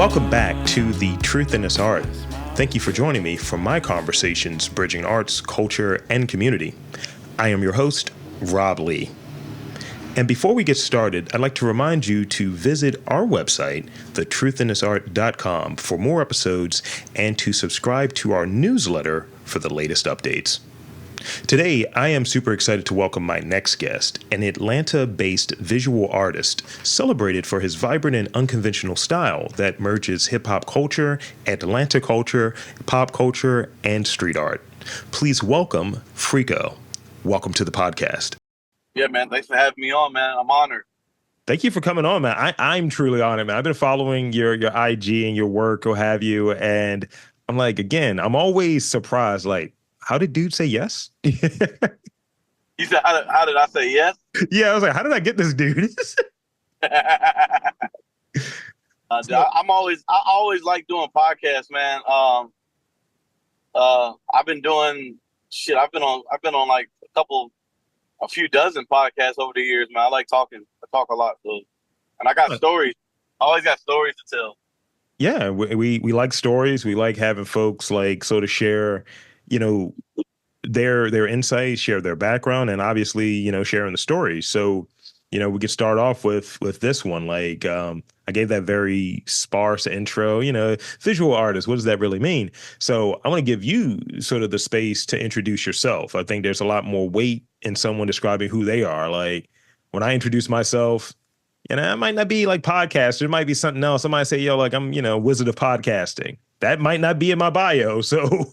Welcome back to The Truth in This Art. Thank you for joining me for my conversations bridging arts, culture, and community. I am your host, Rob Lee. And before we get started, I'd like to remind you to visit our website, thetruthinThisArt.com, for more episodes and to subscribe to our newsletter for the latest updates. Today, I am super excited to welcome my next guest, an Atlanta-based visual artist celebrated for his vibrant and unconventional style that merges hip-hop culture, Atlanta culture, pop culture, and street art. Please welcome Freako. Welcome to the podcast. Yeah, man. Thanks for having me on, man. I'm honored. Thank you for coming on, man. I'm truly honored, man. I've been following your IG and your work, or have you, and I'm like, again, I'm always surprised, like, how did dude say yes? You said, how did I say yes? Yeah, I was like, how did I get this dude? I always like doing podcasts, man. I've been doing shit. I've been on like a few dozen podcasts over the years, man. I like talking. I talk a lot, so, and I got stories. I always got stories to tell. Yeah, we like stories. We like having folks like to share, their insights, share their background, and obviously, sharing the stories. So, we could start off with this one. Like, I gave that very sparse intro, visual artist. What does that really mean? So I want to give you sort of the space to introduce yourself. I think there's a lot more weight in someone describing who they are. Like when I introduce myself, it might not be like podcaster. It might be something else. Somebody say, yo, like I'm, wizard of podcasting. That might not be in my bio. So,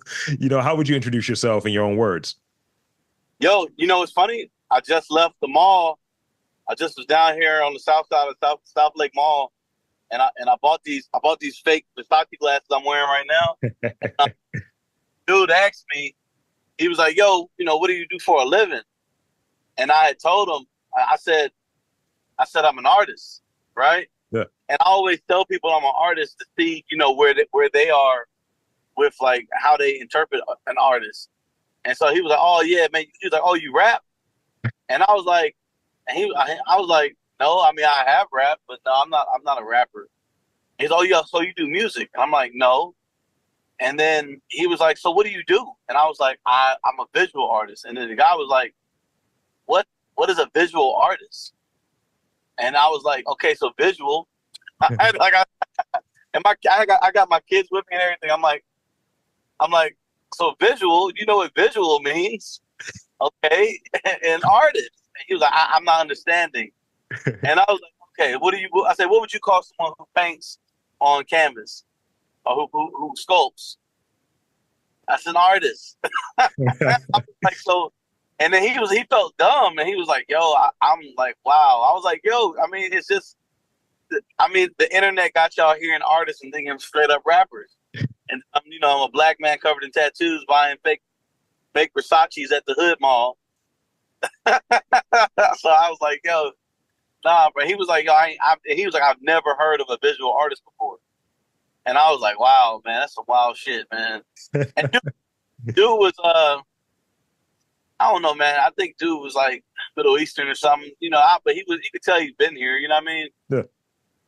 how would you introduce yourself in your own words? Yo, it's funny. I just left the mall. I just was down here on the south side of South Lake Mall, and I bought these fake Versace glasses I'm wearing right now. Dude asked me, he was like, "Yo, what do you do for a living?" And I had told him, I said I'm an artist, right? Yeah. And I always tell people I'm an artist to see, where they are with like how they interpret an artist. And so he was like, "Oh yeah, man." He was like, "Oh, you rap?" And I was like, I was like, "No, I mean I have rap, but no, I'm not a rapper." He's, "Oh yeah, so you do music?" And I'm like, "No." And then he was like, "So what do you do?" And I was like, I'm a visual artist." And then the guy was like, What is a visual artist?" And I was like, "Okay, so visual." I got my kids with me and everything. I'm like, "So visual, you know what visual means?" Okay, and artist. And he was like, I'm not understanding. And I was like, "Okay, I said, what would you call someone who paints on canvas or who sculpts?" That's an artist. I was like, so, and then he felt dumb and he was like, "Yo," I'm like, "Wow." I was like, "Yo, I mean, it's just, the internet got y'all hearing artists and thinking straight up rappers." And I'm a black man covered in tattoos buying fake Versace's at the Hood Mall. So I was like, "Yo, nah," but he was like, "Yo, he was like, I've never heard of a visual artist before." And I was like, "Wow, man, that's some wild shit, man." And dude was I don't know, man. I think dude was like Middle Eastern or something, but you could tell he's been here, you know what I mean? Yeah.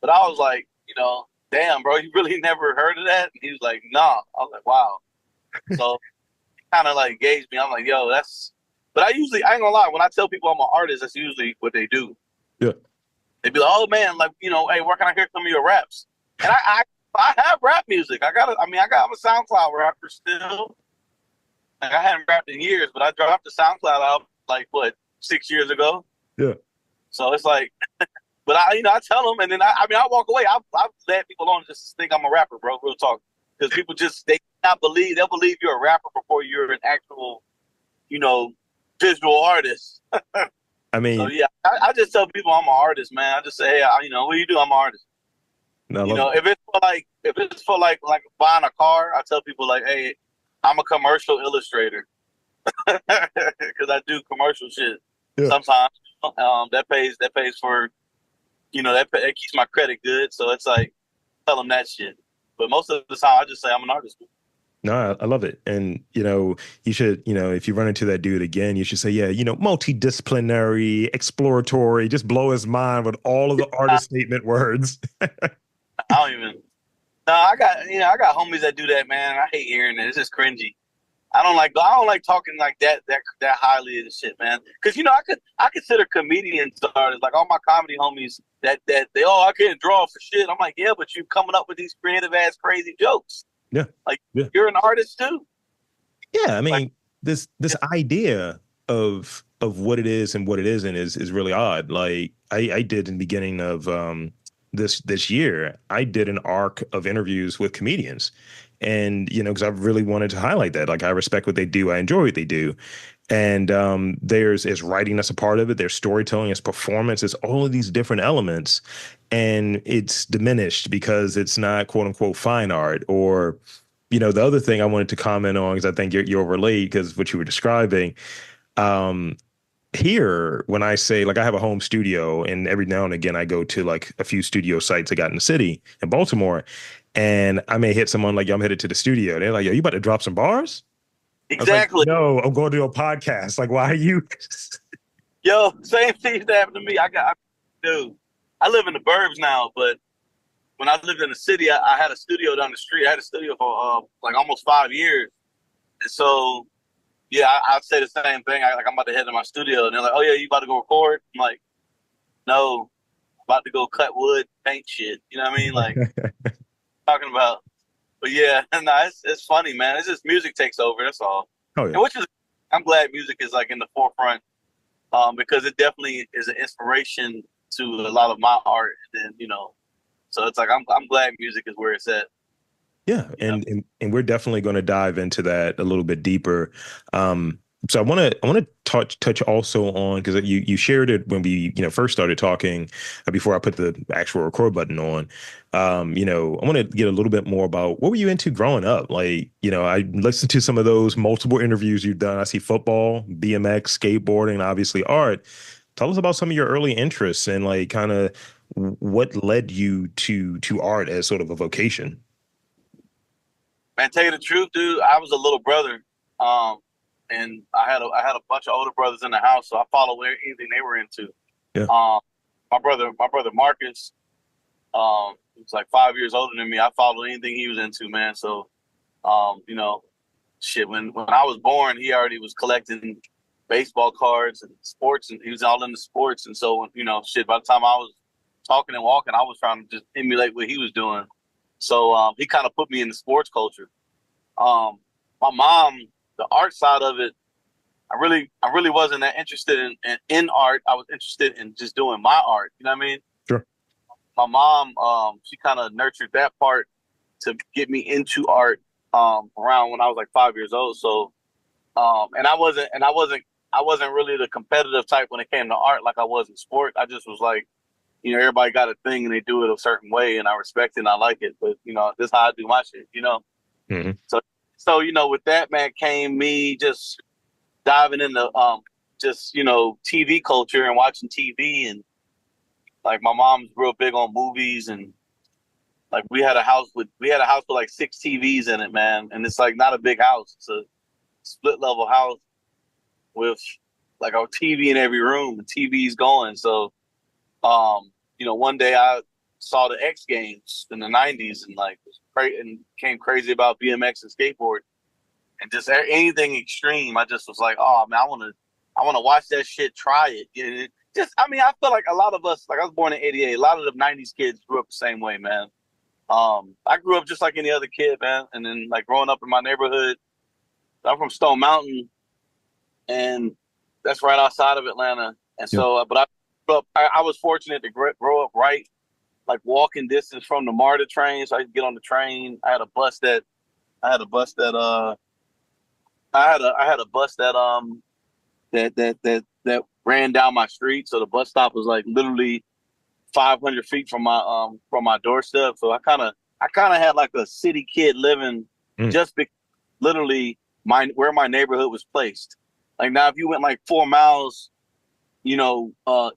But I was like, "Damn, bro, you really never heard of that?" And he was like, "Nah." I was like, "Wow." So kind of like gauged me. I'm like, "Yo, that's," but I ain't gonna lie, when I tell people I'm an artist, that's usually what they do. Yeah. They'd be like, "Oh man, like, hey, where can I hear some of your raps?" And I have rap music. I'm a SoundCloud rapper still. Like, I hadn't rapped in years, but I dropped the SoundCloud out like 6 years ago. Yeah. So it's like, but I tell them, and then I walk away. I've let people on just think I'm a rapper, bro. Real talk, because people they'll believe you're a rapper before you're an actual, visual artist. I mean, so yeah, I just tell people I'm an artist, man. I just say, "Hey, what do you do?" I'm an artist. No, if it's for like buying a car, I tell people like, "Hey, I'm a commercial illustrator," because I do commercial shit. Yeah. Sometimes. That pays for, that keeps my credit good. So it's like, tell them that shit. But most of the time, I just say I'm an artist. No, I love it. And, you should, if you run into that dude again, you should say, yeah, multidisciplinary, exploratory, just blow his mind with all of the artist statement words. I don't even, No, I got homies that do that, man. I hate hearing it. It's just cringy. I don't like talking like that highly of the shit, man. Because I consider comedians artists, like all my comedy homies that they I can't draw for shit. I'm like, yeah, but you coming up with these creative ass crazy jokes. Yeah. Like Yeah. you're an artist too. Yeah. I mean, Like, this idea of what it is and what it isn't is really odd. Like I did in the beginning of this year, I did an arc of interviews with comedians. And, because I really wanted to highlight that. Like I respect what they do, I enjoy what they do. And there's is writing that's a part of it, there's storytelling, it's performance, it's all of these different elements. And it's diminished because it's not quote unquote fine art. Or the other thing I wanted to comment on, because I think you'll relate, because what you were describing, um, here, when I say, like, I have a home studio, and every now and again I go to like a few studio sites I got in the city in Baltimore, and I may hit someone like, yo, I'm headed to the studio. They're like, yo, you about to drop some bars? I was like, exactly. no, I'm going to do a podcast. Like, why are you? Yo, same thing that happened to me. Dude, I live in the burbs now, but when I lived in the city, I had a studio down the street. I had a studio for like almost 5 years, and so yeah, I'd say the same thing. I'm about to head to my studio, and they're like, "Oh yeah, you about to go record?" I'm like, "No, I'm about to go cut wood, paint shit." You know what I mean? Like talking about. But yeah, no, it's funny, man. It's just music takes over. That's all. Oh yeah. And I'm glad music is like in the forefront, because it definitely is an inspiration to a lot of my art. And so it's like I'm glad music is where it's at. Yeah, and we're definitely going to dive into that a little bit deeper. So I want to touch also on, because you shared it when we first started talking, before I put the actual record button on. I want to get a little bit more about what were you into growing up. Like, I listened to some of those multiple interviews you've done. I see football, BMX, skateboarding, obviously art. Tell us about some of your early interests and like kind of what led you to art as sort of a vocation. Man, tell you the truth, dude, I was a little brother, and I had a bunch of older brothers in the house, so I followed anything they were into. Yeah. My brother Marcus, he was like 5 years older than me. I followed anything he was into, man. So, shit. When I was born, he already was collecting baseball cards and sports, and he was all into sports. And so, shit. By the time I was talking and walking, I was trying to just emulate what he was doing. So he kind of put me in the sports culture. My mom, the art side of it, I really wasn't that interested in art. I was interested in just doing my art. You know what I mean? Sure. My mom, she kind of nurtured that part to get me into art around when I was like 5 years old. So, and I wasn't really the competitive type when it came to art like I was in sport. I just was like, everybody got a thing and they do it a certain way, and I respect it and I like it. But this is how I do my shit. Mm-hmm. So with that, man, came me just diving into just TV culture and watching TV, and like my mom's real big on movies, and like we had a house with like 6 TVs in it, man, and it's like not a big house. It's a split level house with like a TV in every room, and TV's going. So one day I saw the X Games in the '90s, and like and became crazy about BMX and skateboard, and just anything extreme. I just was like, oh man, I want to watch that shit, try it. I feel like a lot of us, like I was born in '88. A lot of the '90s kids grew up the same way, man. I grew up just like any other kid, man. And then like growing up in my neighborhood, I'm from Stone Mountain, and that's right outside of Atlanta. And so, but I was fortunate to grow up right, like walking distance from the MARTA train, so I could get on the train. I had a bus that that ran down my street. So the bus stop was like literally 500 feet from my doorstep. So I kind of had like a city kid living just because literally where my neighborhood was placed. Like now, if you went like 4 miles,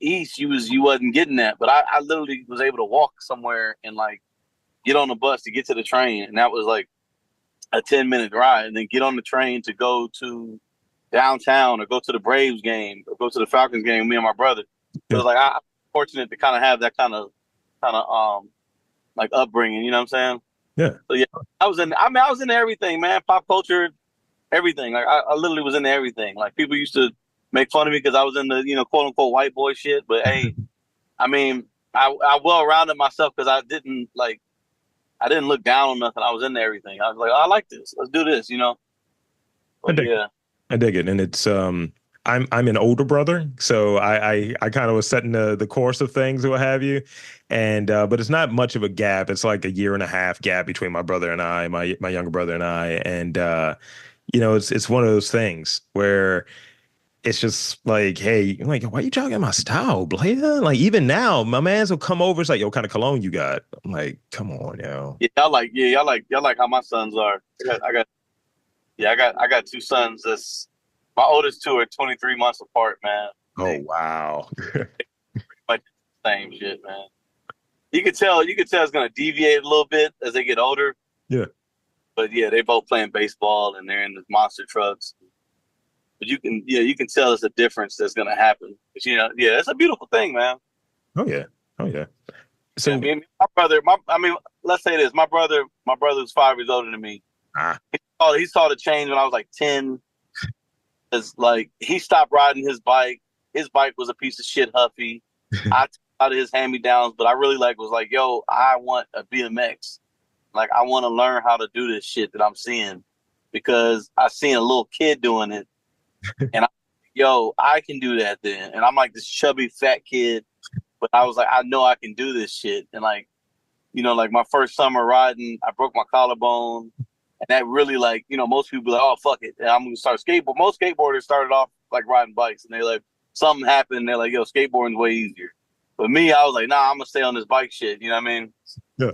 east, you wasn't getting that. But I literally was able to walk somewhere and like get on the bus to get to the train, and that was like a 10-minute ride, and then get on the train to go to downtown or go to the Braves game or go to the Falcons game. Me and my brother. So it was like I'm fortunate to kind of have that kind of like upbringing. You know what I'm saying? Yeah. So yeah, I was in everything, man. Pop culture, everything. Like I literally was into everything. Like people used to make fun of me because I was in the, quote unquote white boy shit. But hey, I mean, I well rounded myself because I didn't look down on nothing. I was into everything. I was like, oh, I like this. Let's do this. I But dig yeah. I dig it. And it's I'm an older brother, so I kind of was setting the course of things or what have you. And but it's not much of a gap. It's like a year and a half gap between my brother and I, my younger brother and I. And it's one of those things where it's just like, hey, I'm like, why you jogging my style, Blair? Like even now, my mans will come over. It's like, yo, what kind of cologne you got? I'm like, come on, yo. Y'all like how my sons are. I got two sons. That's my oldest two are 23 months apart, man. Oh They wow. like the same shit, man. You could tell it's gonna deviate a little bit as they get older. Yeah. But yeah, they both playing baseball and they're in the monster trucks. But you can tell it's a difference that's gonna happen. But yeah, it's a beautiful thing, man. Oh yeah. Oh yeah. Yeah, So my brother, I mean, let's say this. My brother's 5 years older than me. ah, He saw the change when I was like 10. It's like he stopped riding his bike. His bike was a piece of shit Huffy. I took out of his hand-me-downs, but I really was like, yo, I want a BMX. Like I want to learn how to do this shit that I'm seeing because I seen a little kid doing it, and I can do that then. And I'm like this chubby fat kid, but I was like, I know I can do this shit. And like my first summer riding, I broke my collarbone. And that really most people be like, oh, fuck it. And I'm going to start skateboard. Most skateboarders started off like riding bikes and they're like, something happened. And they're like, yo, skateboarding's way easier. But me, I was like, nah, I'm going to stay on this bike shit. You know what I mean? yeah.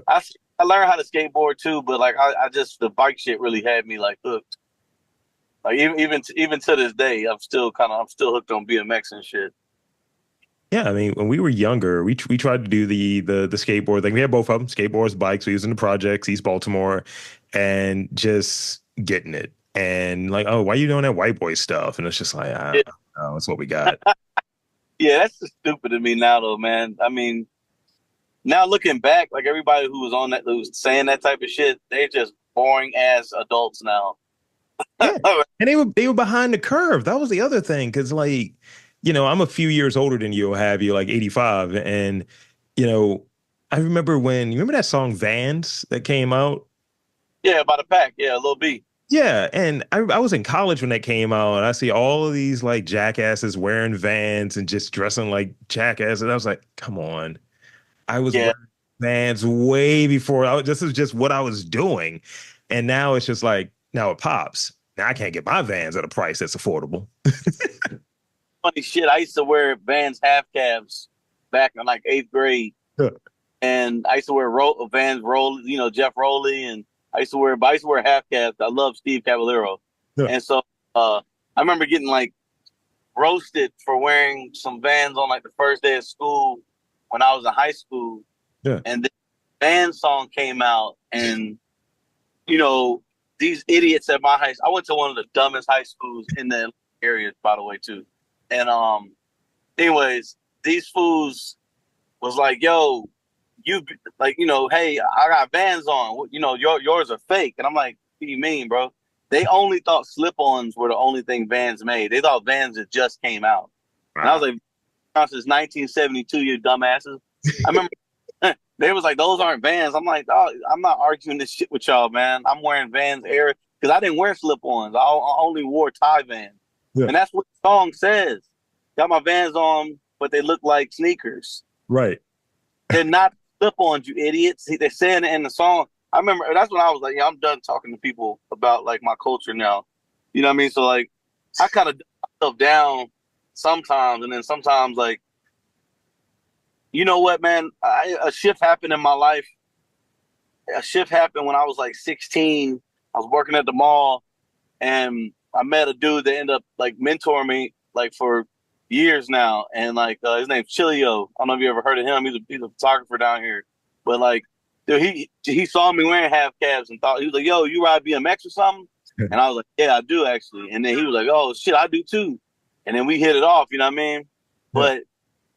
I learned how to skateboard too, but like, I just, the bike shit really had me like hooked. Like even to this day, I'm still hooked on BMX and shit. Yeah, I mean, when we were younger, we tried to do the skateboard thing. We had both of them, skateboards, bikes. We was in the projects, East Baltimore, and just getting it. And like, oh, why you doing that white boy stuff? And it's just like, Yeah. oh, that's what we got. Yeah, that's just stupid to me now though, man. I mean, now looking back, like everybody who was saying that type of shit, they're just boring ass adults now. Yeah, and they were behind the curve. That was the other thing, because like, I'm a few years older than you, have you like 85, and you know, I remember when you remember that song Vans that came out. Yeah, by the pack. Yeah, Lil B. Yeah, and I was in college when that came out, and I see all of these like jackasses wearing Vans and just dressing like jackasses. And I was like, come on. I was Yeah, wearing Vans way before this is just what I was doing. And now it's just like, now it pops. Now I can't get my Vans at a price that's affordable. funny shit. I used to wear Vans half calves back in like 8th grade, Yeah. and I used to wear Vans roll, Jeff Rowley, and I used to wear half calves. I love Steve Caballero, Yeah. and so I remember getting like roasted for wearing some Vans on like the first day of school when I was in high school, Yeah. and the Vans song came out, and you know these idiots at my high school. I went to one of the dumbest high schools in the area, by the way, too, and anyways, these fools was like, yo, you like, hey, I got Vans on. Yours are fake. And I'm like, what do you mean, bro? They only thought slip-ons were the only thing Vans made. They thought Vans had just came out. And I was Wow. like, since 1972, you dumbasses. I remember they was like, those aren't Vans. I'm like, oh, I'm not arguing this shit with y'all, man. I'm wearing Vans Air because I didn't wear slip-ons. I only wore tie Vans. Yeah. And that's what the song says. Got my Vans on, but they look like sneakers. Right. They're not slip-ons, you idiots. They're saying it in the song. I remember that's when I was like, yeah, I'm done talking to people about like my culture now. You know what I mean? So like, I kind of dumb myself down sometimes, and then sometimes like, you know what, man? A shift happened in my life. A shift happened when I was like 16. I was working at the mall, and I met a dude that ended up like mentoring me like for years now, and like his name's Chilio. I don't know if you ever heard of him. He's a photographer down here, but like, dude, he saw me wearing half calves and thought he was like, "Yo, you ride BMX or something?" And I was like, "Yeah, I do actually." And then he was like, "Oh shit, I do too." And then we hit it off. You know what I mean? Yeah. But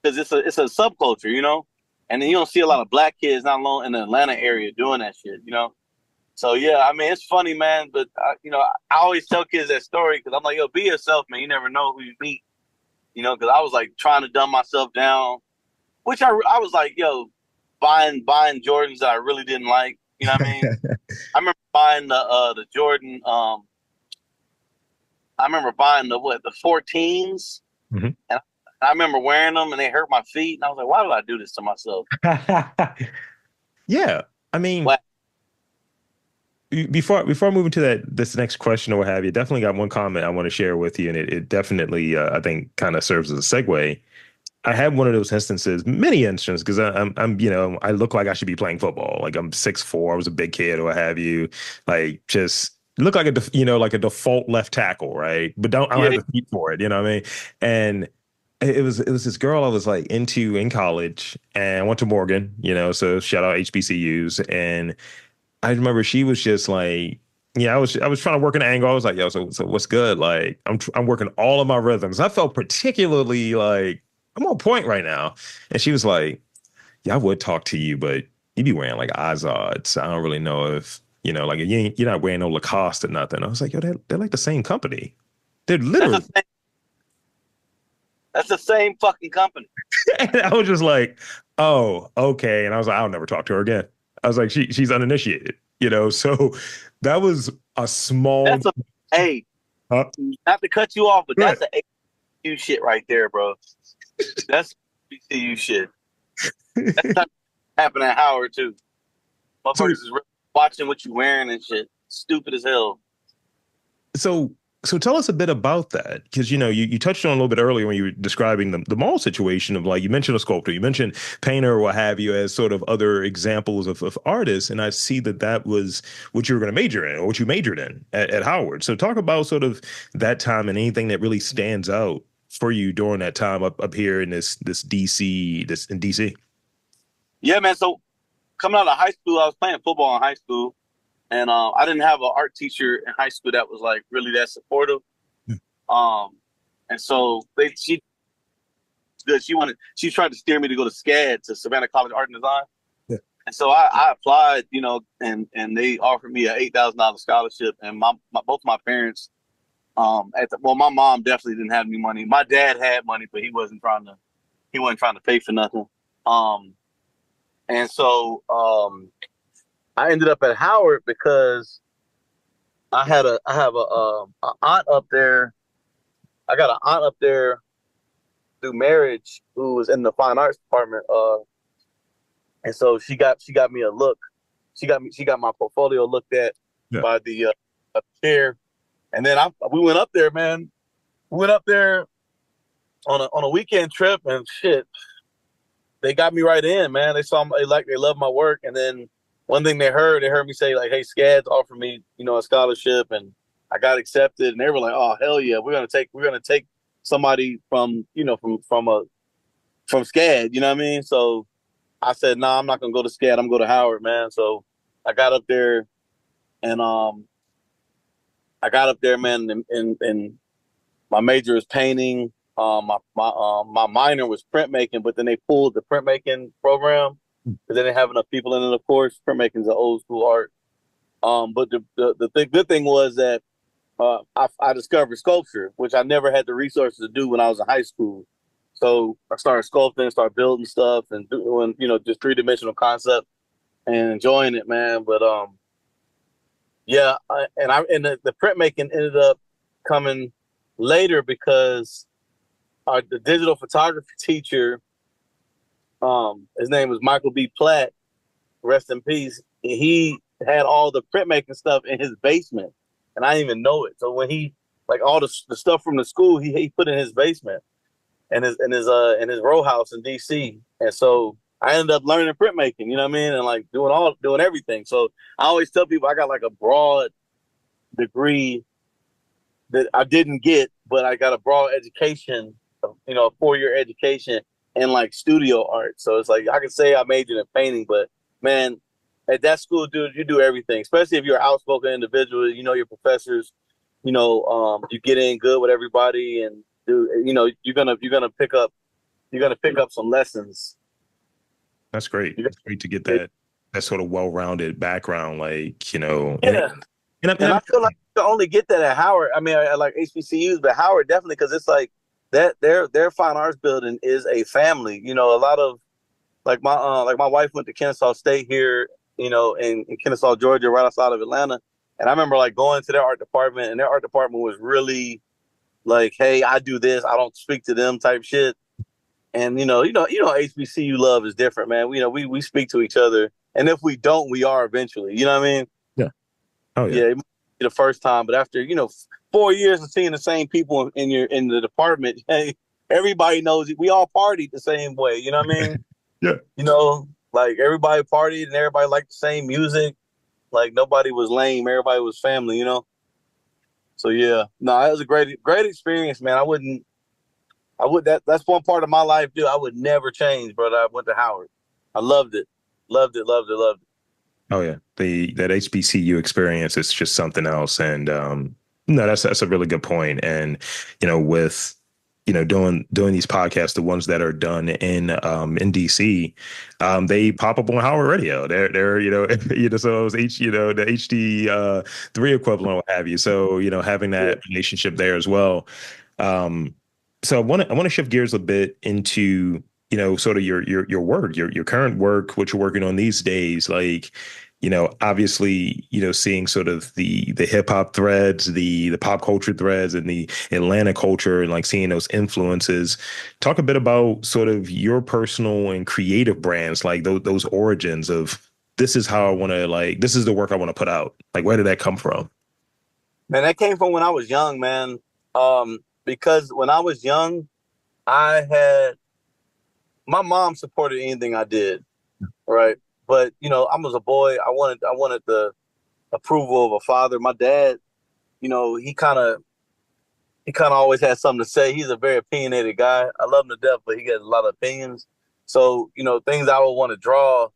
because it's a subculture, and then you don't see a lot of black kids not alone in the Atlanta area doing that shit. So yeah, I mean, it's funny, man. But I always tell kids that story because I'm like, yo, be yourself, man. You never know who you meet. Because I was like trying to dumb myself down, which I was like, yo, buying Jordans that I really didn't like. You know what I mean? I remember buying the Jordan. I remember buying the 14s, Mm-hmm. and I remember wearing them, and they hurt my feet, and I was like, why did I do this to myself? Yeah, I mean, What? before moving to this next question or what have you, definitely got one comment I want to share with you, and it definitely I think kind of serves as a segue. I had one of those instances, many instances, because I'm I look like I should be playing football. Like I'm 6'4", I was a big kid or what have you. Like just look like like a default left tackle, right? But I don't Yeah, have the feet for it. You know what I mean? And it was this girl I was like into in college, and I went to Morgan. So shout out HBCUs, and I remember she was just like. Yeah, I was trying to work an angle. I was like, yo, so what's good? Like, I'm working all of my rhythms. I felt particularly like I'm on point right now. And she was like, yeah, I would talk to you, but you be wearing like Ozods. I don't really know if, like you're not wearing no Lacoste or nothing. I was like, yo, they're like the same company. They're that's literally. the same, that's the same fucking company. And I was just like, oh, okay. And I was like, I'll never talk to her again. I was like, she's uninitiated, so that was a small. That's a hey, Huh? not to cut you off, but Go ahead. that's a HBCU shit right there, bro. That's HBCU shit. That's not happening at Howard too. So Motherfuckers is really watching what you wearing and shit. Stupid as hell. So so tell us a bit about that because you touched on a little bit earlier when you were describing the mall situation of like you mentioned a sculptor, you mentioned painter or what have you as sort of other examples of artists, and I see that was what you were going to major in or what you majored in at Howard. So talk about sort of that time and anything that really stands out for you during that time up here in this DC this in DC. Yeah, man. So coming out of high school, I was playing football in high school, and I didn't have an art teacher in high school that was like really that supportive. Um, and so she tried to steer me to go to SCAD, to Savannah College Art and Design. Yeah. And so I applied, and they offered me a $8,000 scholarship. And both my parents, my mom definitely didn't have any money. My dad had money, but he wasn't trying to pay for nothing. And so I ended up at Howard because I have a aunt up there. I got an aunt up there through marriage who was in the fine arts department. And so she got me a look. She got my portfolio looked at by the chair, and then we went up there, man. We went up there on a weekend trip, and shit, they got me right in, man. They saw they loved my work, and then one thing they heard me say like, "Hey, SCAD's offered me, a scholarship," and I got accepted, and they were like, "Oh, hell yeah, we're gonna take somebody from SCAD," you know what I mean? So I said, "Nah, I'm not gonna go to SCAD. I'm gonna go to Howard, man." So I got up there, and man, and my major is painting. My minor was printmaking, but then they pulled the printmaking program because they didn't have enough people in it. Of course, printmaking is an old school art. But the good thing was that I discovered sculpture, which I never had the resources to do when I was in high school. So I started sculpting, started building stuff, and doing just 3-dimensional concept and enjoying it, man. But yeah, the printmaking ended up coming later because the digital photography teacher, his name was Michael B. Platt, rest in peace. He had all the printmaking stuff in his basement, and I didn't even know it. So when he all the stuff from the school, he put in his basement and his row house in DC. And so I ended up learning printmaking, you know what I mean, and like doing everything. So I always tell people I got like a broad degree that I didn't get, but I got a broad education, a 4-year education in like studio art. So it's like I could say I majored in painting, but man, at that school, dude, you do everything. Especially if you're an outspoken individual, your professors, you get in good with everybody, and you're gonna pick up some lessons. That's great. You It's great to get that. that sort of well-rounded background, like, Yeah. And I'm I feel like you can only get that at Howard. I mean, I like HBCUs, but Howard definitely, because it's like that their fine arts building is a family. A lot of like my wife went to Kennesaw State here, in Kennesaw, Georgia, right outside of Atlanta. And I remember like going to their art department, and their art department was really like, "Hey, I do this. I don't speak to them," type shit. And HBCU love is different, man. We speak to each other, and if we don't, we are eventually. You know what I mean? yeah. Oh yeah. Yeah, it might be the first time, but after 4 years of seeing the same people in the department, hey, everybody knows it. We all partied the same way. You know what I mean? Yeah. Like everybody partied and everybody liked the same music. Like nobody was lame. Everybody was family. So yeah, no, it was a great experience, man. That's one part of my life, dude. I would never change, brother. I went to Howard. I loved it, loved it, loved it, loved it. Oh yeah, that HBCU experience is just something else, and no, that's a really good point. And with doing these podcasts, the ones that are done in DC, they pop up on Howard Radio. They're so it was the HD three equivalent, what have you. So having that relationship there as well. Um, so I want to shift gears a bit into sort of your work, your current work, what you're working on these days, like obviously, seeing sort of the hip hop threads, the pop culture threads, and the Atlanta culture, and like seeing those influences. Talk a bit about sort of your personal and creative brands, like those origins of this is how I want to this is the work I want to put out. Like, where did that come from? Man, that came from when I was young, man. Because when I was young, I had my mom supported anything I did, right? But I was a boy. I wanted the approval of a father. My dad, he kind of always had something to say. He's a very opinionated guy. I love him to death, but he has a lot of opinions. So things I would want to draw,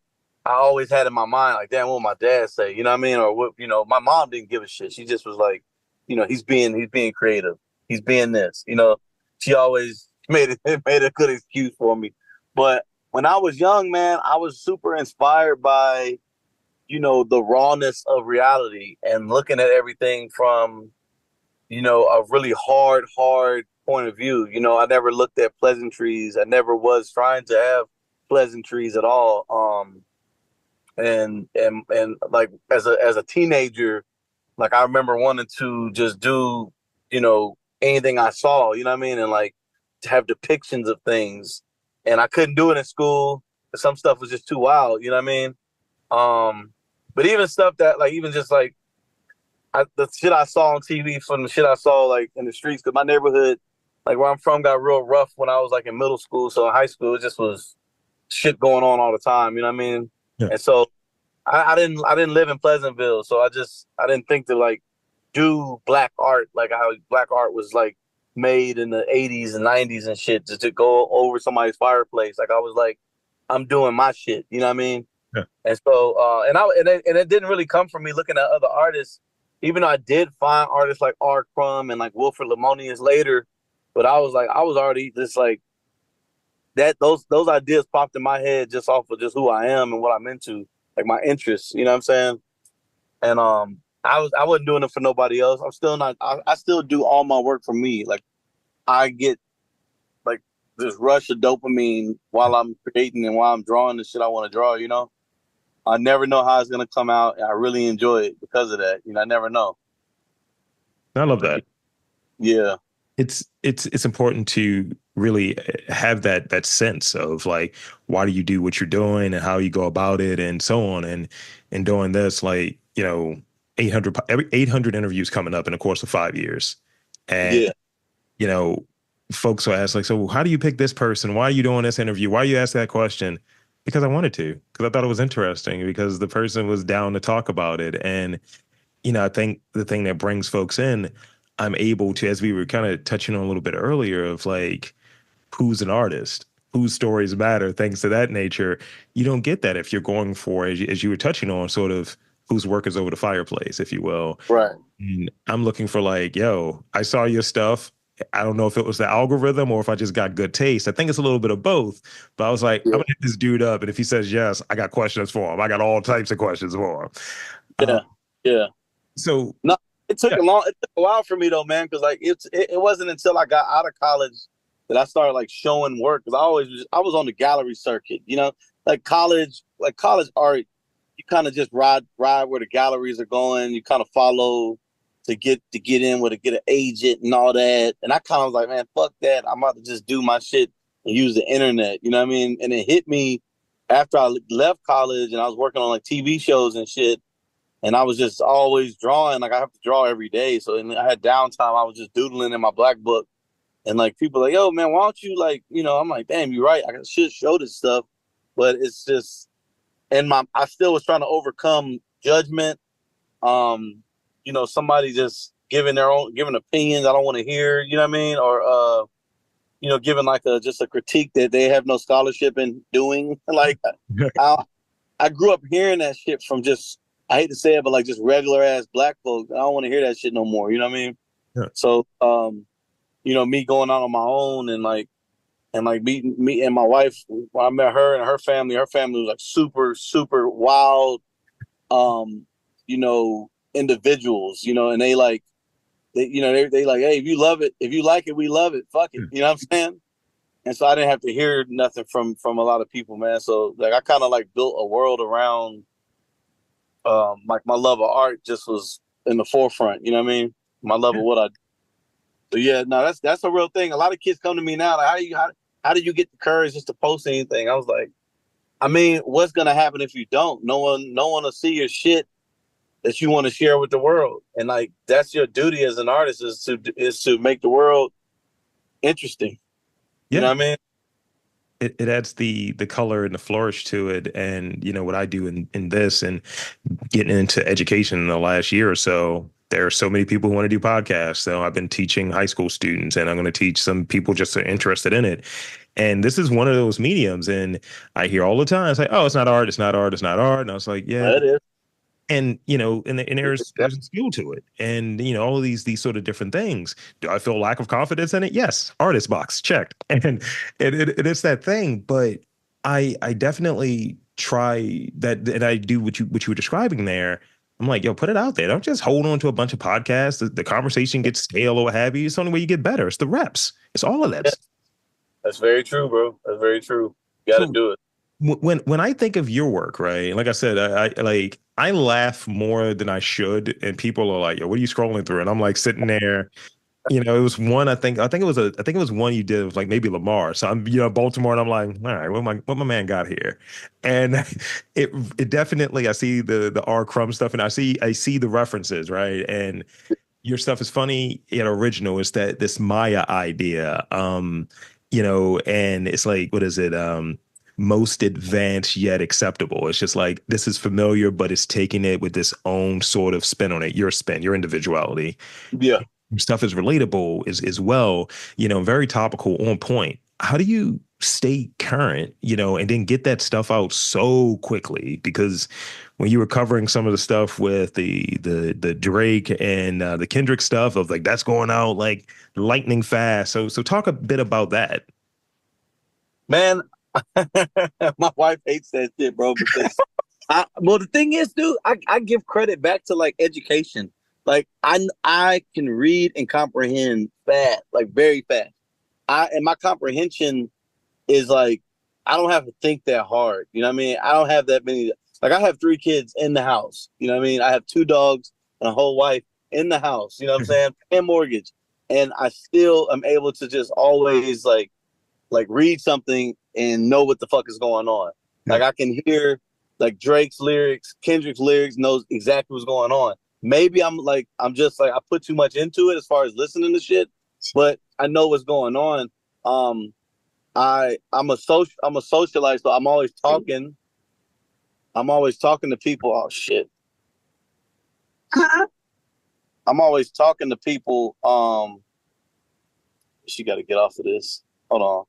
I always had in my mind like, damn, what would my dad say? You know what I mean? Or what? My mom didn't give a shit. She just was like, he's being creative. He's being this. She always made a good excuse for me. But when I was young, man, I was super inspired by, the rawness of reality and looking at everything from, a really hard point of view. I never looked at pleasantries. I never was trying to have pleasantries at all. And like as a teenager, like I remember wanting to just do, anything I saw, you know what I mean? And like to have depictions of things. And I couldn't do it in school. Some stuff was just too wild, you know what I mean? But even stuff that like even just like the shit I saw on TV from the shit I saw like in the streets, because my neighborhood, like where I'm from, got real rough when I was like in middle school. So in high school, it just was shit going on all the time. You know what I mean? Yeah. And so I didn't live in Pleasantville, so I didn't think to like do black art, like how black art was like made in the 80s and 90s and shit, just to go over somebody's fireplace. Like I was like, I'm doing my shit. You know what I mean? Yeah. And so and it didn't really come from me looking at other artists, even though I did find artists like R. Crumb and like Wilfred Lamonius later. But I was already just like that. Those ideas popped in my head just off of just who I am and what I'm into, like my interests. You know what I'm saying? And I wasn't doing it for nobody else. I'm still not. I still do all my work for me. Like I get like this rush of dopamine while I'm creating and while I'm drawing the shit I want to draw. I never know how it's gonna come out, and I really enjoy it because of that. I never know. I love that. Yeah. It's important to really have that sense of like, why do you do what you're doing and how you go about it and so on. And doing this, like 800 interviews coming up in the course of 5 years. And Yeah. folks will ask like, so how do you pick this person? Why are you doing this interview? Why you ask that question? Because I wanted to, because I thought it was interesting, because the person was down to talk about it. And I think the thing that brings folks in, I'm able to, as we were kind of touching on a little bit earlier, of like, who's an artist, whose stories matter, things of that nature. You don't get that if you're going for, as you were touching on, sort of whose work is over the fireplace, if you will. Right. And I'm looking for like, yo, I saw your stuff. I don't know if it was the algorithm or if I just got good taste. I think it's a little bit of both. But I was like, I'm Yeah, gonna hit this dude up, and if he says yes, I got questions for him. I got all types of questions for him. yeah, yeah. So No, yeah, it took a while for me though, man, because like it wasn't until I got out of college that I started like showing work. Because I was on the gallery circuit, like college art. You kind of just ride where the galleries are going. You kind of follow to get in with to get an agent and all that. And I kind of was like, man, fuck that. I'm about to just do my shit and use the internet. You know what I mean? And it hit me after I left college and I was working on like TV shows and shit. And I was just always drawing. Like I have to draw every day. So and I had downtime. I was just doodling in my black book. And like people are like, yo, man, why don't you like, I'm like, damn, you're right. I should show this stuff. But it's just I still was trying to overcome judgment. Somebody just giving opinions I don't want to hear, you know what I mean? Or giving like just a critique that they have no scholarship in doing. Like I grew up hearing that shit from just, I hate to say it, but like just regular ass black folks. I don't want to hear that shit no more. You know what I mean? yeah, So, me going out on my own and meeting me and my wife, when I met her and her family was like super, super wild, individuals, and they like, they like, hey, if you love it, if you like it, we love it. Fuck it. You know what I'm saying? And so I didn't have to hear nothing from a lot of people, man. So like I kind of like built a world around like my love of art just was in the forefront. You know what I mean? My love yeah. of what I do. So yeah, no, that's a real thing. A lot of kids come to me now like, how do you get the courage just to post anything? I was like, I mean, what's gonna happen if you don't? No one will see your shit that you want to share with the world, and like that's your duty as an artist is to make the world interesting. You know Yeah. what I mean? It adds the color and the flourish to it. And what I do in this and getting into education in the last year or so, there are so many people who want to do podcasts. So I've been teaching high school students, and I'm going to teach some people just are interested in it. And this is one of those mediums. And I hear all the time, it's like, oh, it's not art, it's not art, it's not art. And I was like, yeah. That is. And and there's a skill to it, and all of these sort of different things. Do I feel lack of confidence in it? Yes, artist box checked, and it's that thing. But I definitely try that, and I do what you were describing there. I'm like, yo, put it out there. Don't just hold on to a bunch of podcasts. The conversation gets stale or what have you. It's the only way you get better. It's the reps. It's all of that. Yeah, that's very true, bro. That's very true. You got to So do it. when I think of your work, right? Like I said, I laugh more than I should, and people are like, "Yo, what are you scrolling through?" And I'm like sitting there. It was one. I think it was one you did with like maybe Lamar. So I'm Baltimore, and I'm like, all right, what my man got here, and it definitely I see the R Crumb stuff, and I see the references, right? And your stuff is funny and original. It's that this Maya idea, and it's like, what is it? Most advanced yet acceptable. It's just like this is familiar, but it's taking it with this own sort of spin on it. Your spin, your individuality. Yeah. Your stuff is relatable as well, very topical, on point. How do you stay current, and then get that stuff out so quickly? Because when you were covering some of the stuff with the Drake and the Kendrick stuff of like that's going out like lightning fast. So talk a bit about that. Man, my wife hates that shit, bro, because well, the thing is, dude, I give credit back to like education. Like I can read and comprehend fast, like very fast. And my comprehension is like I don't have to think that hard. You know what I mean? I don't have that many. Like I have 3 kids in the house. You know what I mean? I have 2 dogs and a whole wife in the house. You know what I'm saying? And mortgage, and I still am able to just always like read something and know what the fuck is going on. Yeah. Like I can hear like Drake's lyrics, Kendrick's lyrics, knows exactly what's going on. Maybe I'm just like I put too much into it as far as listening to shit, but I know what's going on. I'm a socialite, so I'm always talking. I'm always talking to people. Oh shit. I'm always talking to people. She got to get off of this. Hold on.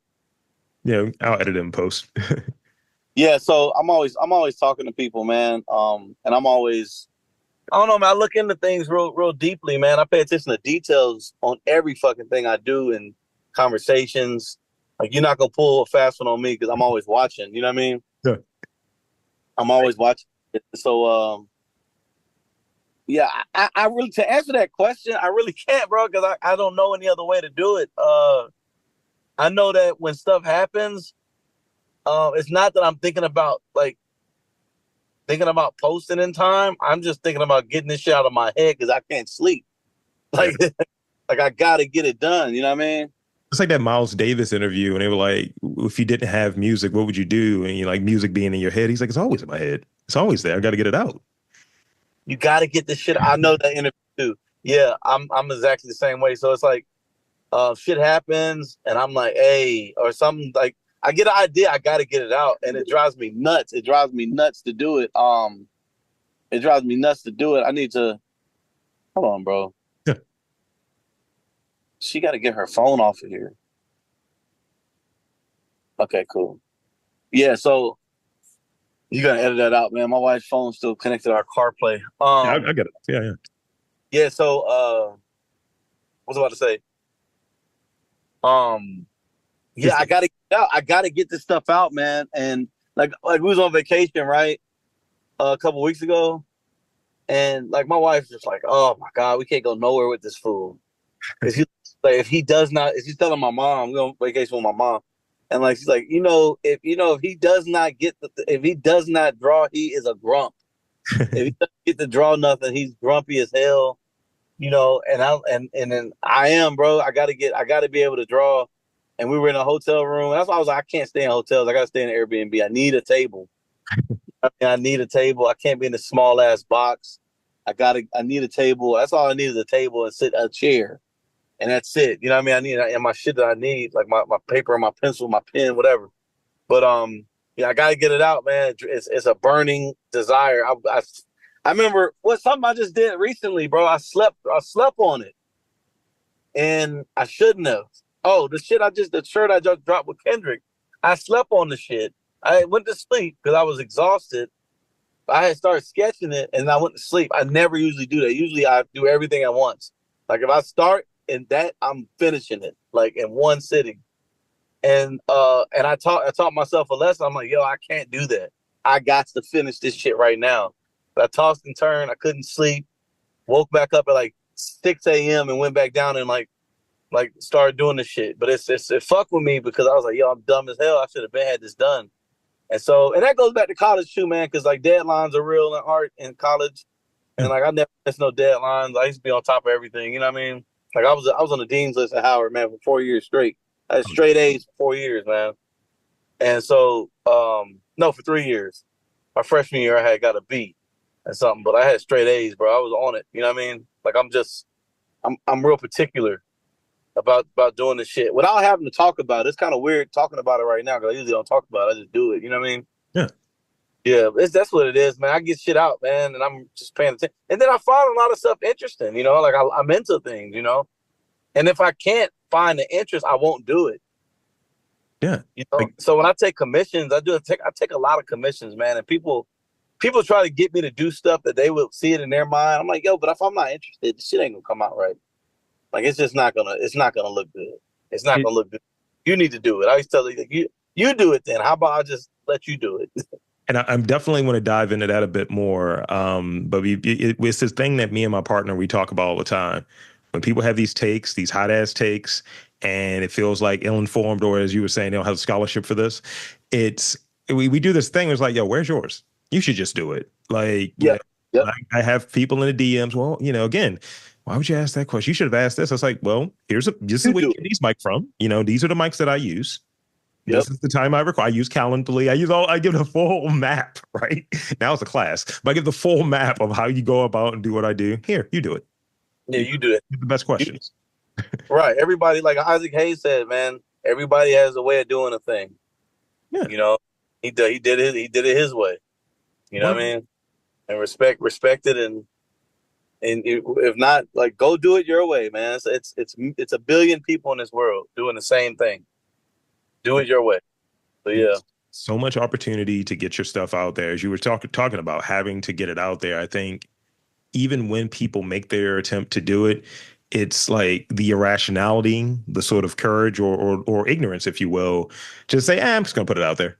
Yeah, I'll edit it in post. Yeah, so I'm always talking to people, man. And I'm always I don't know, man. I look into things real deeply, man. I pay attention to details on every fucking thing I do in conversations. Like you're not gonna pull a fast one on me because I'm always watching. You know what I mean? Yeah. I'm always watching. So, yeah, I really to answer that question, I really can't, bro, because I don't know any other way to do it. I know that when stuff happens, it's not that I'm thinking about posting in time. I'm just thinking about getting this shit out of my head because I can't sleep. Yeah. Like, like I gotta get it done. You know what I mean? It's like that Miles Davis interview, and they were like, "If you didn't have music, what would you do?" And you like music being in your head. He's like, "It's always in my head. It's always there. I got to get it out." You gotta get this shit. I know that interview too. Yeah, I'm exactly the same way. So it's like, shit happens, and I'm like, hey, or something like I get an idea, I gotta get it out, and it drives me nuts. It drives me nuts to do it. It drives me nuts to do it. I need to hold on, bro. Yeah. She got to get her phone off of here. Okay, cool. Yeah, so you gotta edit that out, man. My wife's phone's still connected to our CarPlay. Yeah, I get it. Yeah, yeah. Yeah. So, what was I about to say? Yeah, I gotta get out. I gotta get this stuff out, man. And like we was on vacation, right? A couple weeks ago, and like my wife's just like, "Oh my god, we can't go nowhere with this fool." Because he like, if he does not, if he's telling my mom, we on vacation with my mom, and like she's like, if he does not get if he does not draw, he is a grump. If he doesn't get to draw nothing, he's grumpy as hell. And then I am, bro. I gotta be able to draw. And we were in a hotel room. That's why I was like, I can't stay in hotels. I gotta stay in an Airbnb. I need a table. I need a table. I can't be in a small ass box. I need a table. That's all I need is a table and sit a chair. And that's it. You know what I mean? I need and my shit that I need, like my paper, my pencil, my pen, whatever. But yeah, I gotta get it out, man. It's a burning desire. I remember something I just did recently, bro. I slept on it, and I shouldn't have. Oh, the shirt I just dropped with Kendrick. I slept on the shit. I went to sleep because I was exhausted. I had started sketching it, and I went to sleep. I never usually do that. Usually, I do everything at once. Like if I start in that, I'm finishing it like in one sitting. And I taught myself a lesson. I'm like, yo, I can't do that. I got to finish this shit right now. But I tossed and turned. I couldn't sleep. Woke back up at like 6 a.m. and went back down and like started doing the shit. But it fucked with me because I was like, yo, I'm dumb as hell. I should have had this done. And that goes back to college too, man. Because like deadlines are real in art in college, and like I never missed no deadlines. I used to be on top of everything. You know what I mean? Like I was on the dean's list at Howard, man, for 4 years straight. I had straight A's for 4 years, man. And so, no, for 3 years. My freshman year, I had got a B and something, but I had straight A's, bro. I was on it. You know what I mean? Like I'm real particular about doing this shit without having to talk about it. It's kind of weird talking about it right now because I usually don't talk about it. I just do it. You know what I mean? Yeah. Yeah, that's what it is, man. I get shit out, man, and I'm just paying attention. And then I find a lot of stuff interesting, you know, like I'm into things, you know. And if I can't find the interest, I won't do it. Yeah. You know, so when I take commissions, I take a lot of commissions, man. And people try to get me to do stuff that they would see it in their mind. I'm like, yo, but if I'm not interested, the shit ain't gonna come out right. Like it's not gonna look good. It's not gonna look good. You need to do it. I always tell you do it then. How about I just let you do it? And I'm definitely want to dive into that a bit more. But it's this thing that me and my partner, we talk about all the time. When people have these takes, these hot ass takes, and it feels like ill-informed, or as you were saying, they don't have a scholarship for this. We do this thing. It's like, yo, where's yours? You should just do it. Like, Yeah. Yep. I have people in the DMs. Well, again, why would you ask that question? You should have asked this. I was like, well, this is where you get these mic from. These are the mics that I use. Yep. This is the time I require. I use Calendly. I give the full map, right? Now it's a class, but I give the full map of how you go about and do what I do. Here, you do it. Yeah, you do it. The best questions. Right. Everybody, like Isaac Hayes said, man, everybody has a way of doing a thing. Yeah. You know, he did it his way. You know what I mean? And respect it, and if not, like, go do it your way, man. It's a billion people in this world doing the same thing. Do it your way. So yeah. So much opportunity to get your stuff out there. As you were talking about having to get it out there, I think even when people make their attempt to do it, it's like the irrationality, the sort of courage or ignorance, if you will, just say, I'm just gonna put it out there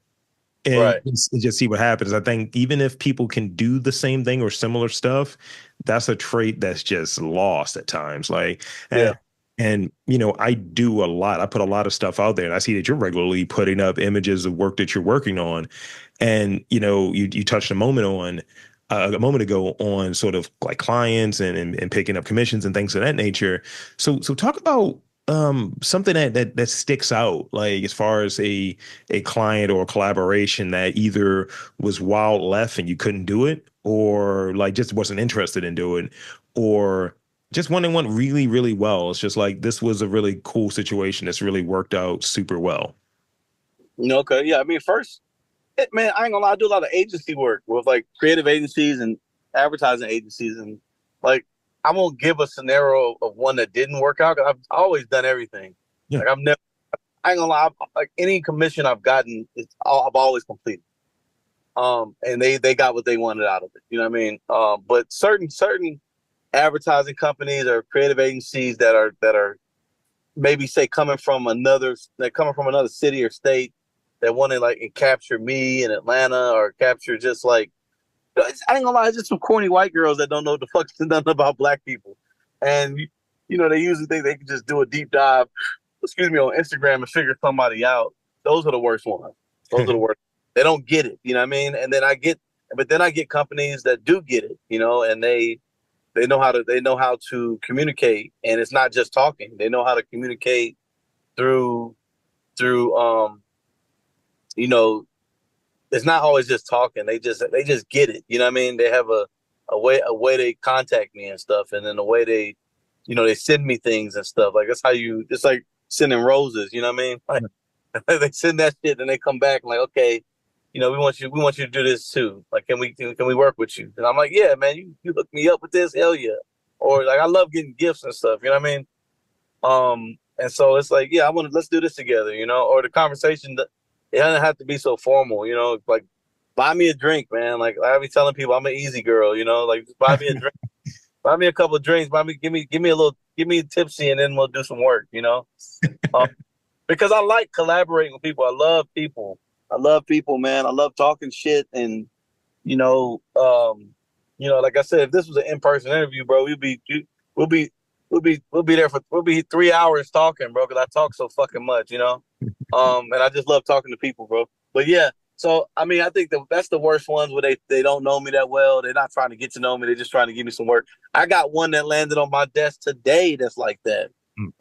and Right. just see what happens. I think even if people can do the same thing or similar stuff, that's a trait that's just lost at times. Like, Yeah. and I do a lot. I put a lot of stuff out there, and I see that you're regularly putting up images of work that you're working on. And you touched a moment ago on sort of like clients and picking up commissions and things of that nature. So talk about something that sticks out, like as far as a client or a collaboration that either was wild left and you couldn't do it, or like just wasn't interested in doing, or just one that went really, really well. It's just like this was a really cool situation that's really worked out super well. Okay. Yeah. I mean, first, man, I ain't gonna lie. I do a lot of agency work with like creative agencies and advertising agencies, and like I won't give a scenario of one that didn't work out. 'Cause I've always done everything. Yeah. Like I've never. I ain't gonna lie. Like any commission I've gotten, I've always completed. And they got what they wanted out of it. You know what I mean? But certain advertising companies or creative agencies that are maybe say coming from another city or state that want to like capture me in Atlanta or capture just like I ain't gonna lie, it's just some corny white girls that don't know the fuck nothing about black people, and they usually think they can just do a deep dive, on Instagram and figure somebody out. Those are the worst ones. Those are the worst. They don't get it, you know what I mean? But then I get companies that do get it, and they know how to communicate, and it's not just talking. They know how to communicate through you know it's not always just talking. They just get it. You know what I mean? They have a way they contact me and stuff, and then the way they send me things and stuff. Like it's like sending roses. You know what I mean? Like, they send that shit and they come back and like, okay, we want you to do this too. Like, can we work with you? And I'm like, yeah, man, you hook me up with this, hell yeah. Or like, I love getting gifts and stuff. You know what I mean? And so it's like, yeah, let's do this together. Or the conversation that it doesn't have to be so formal. Like buy me a drink, man. Like I be telling people, I'm an easy girl. Like just buy me a drink, buy me a couple of drinks, give me a tipsy, and then we'll do some work. Um, because I like collaborating with people. I love people. I love people, man. I love talking shit, and you know, um, like I said, if this was an in-person interview, bro, we'll be, we'll be 3 hours talking, bro, because I talk so fucking much. And I just love talking to people, bro. But yeah, so I mean, I think that's the worst ones where they don't know me that well. They're not trying to get to know me. They're just trying to give me some work. I got one that landed on my desk today that's like that,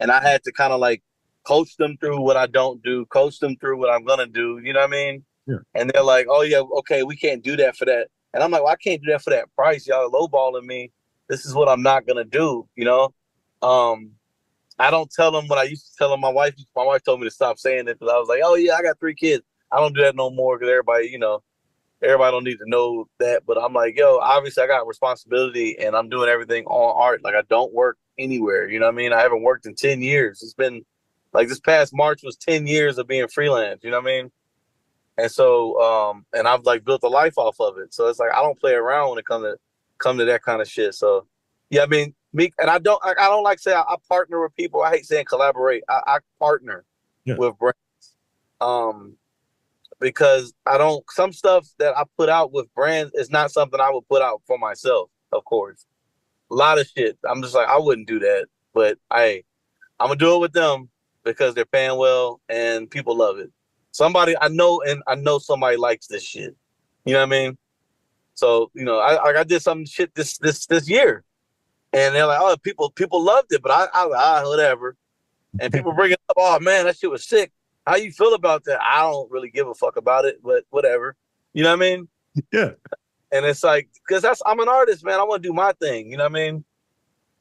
and I had to kind of like coach them through what I don't do, coach them through what I'm gonna do. You know what I mean? Yeah. And they're like, "Oh yeah, okay, we can't do that for that." And I'm like, "Well, I can't do that for that price. Y'all are lowballing me. This is what I'm not gonna do." Um, I don't tell them what I used to tell them. My wife told me to stop saying it because I was like, "Oh yeah, I got 3 kids." I don't do that no more because everybody don't need to know that. But I'm like, yo, obviously I got responsibility and I'm doing everything on art. Like I don't work anywhere. You know what I mean? I haven't worked in 10 years. It's been like this past March was 10 years of being freelance. You know what I mean? And so, and I've like built a life off of it. So it's like I don't play around when it come to that kind of shit. So yeah, I mean, me and I don't like say I partner with people. I hate saying collaborate. I partner with brands. Because I don't some stuff that I put out with brands is not something I would put out for myself, of course. A lot of shit. I'm just like, I wouldn't do that. But I'm gonna do it with them because they're paying well and people love it. Somebody I know, and I know somebody likes this shit. You know what I mean? So, I did some shit this year. And they're like, oh, people loved it, but I whatever. And people bring it up, oh man, that shit was sick. How you feel about that? I don't really give a fuck about it, but whatever. You know what I mean? Yeah. And it's like, because I'm an artist, man. I want to do my thing. You know what I mean?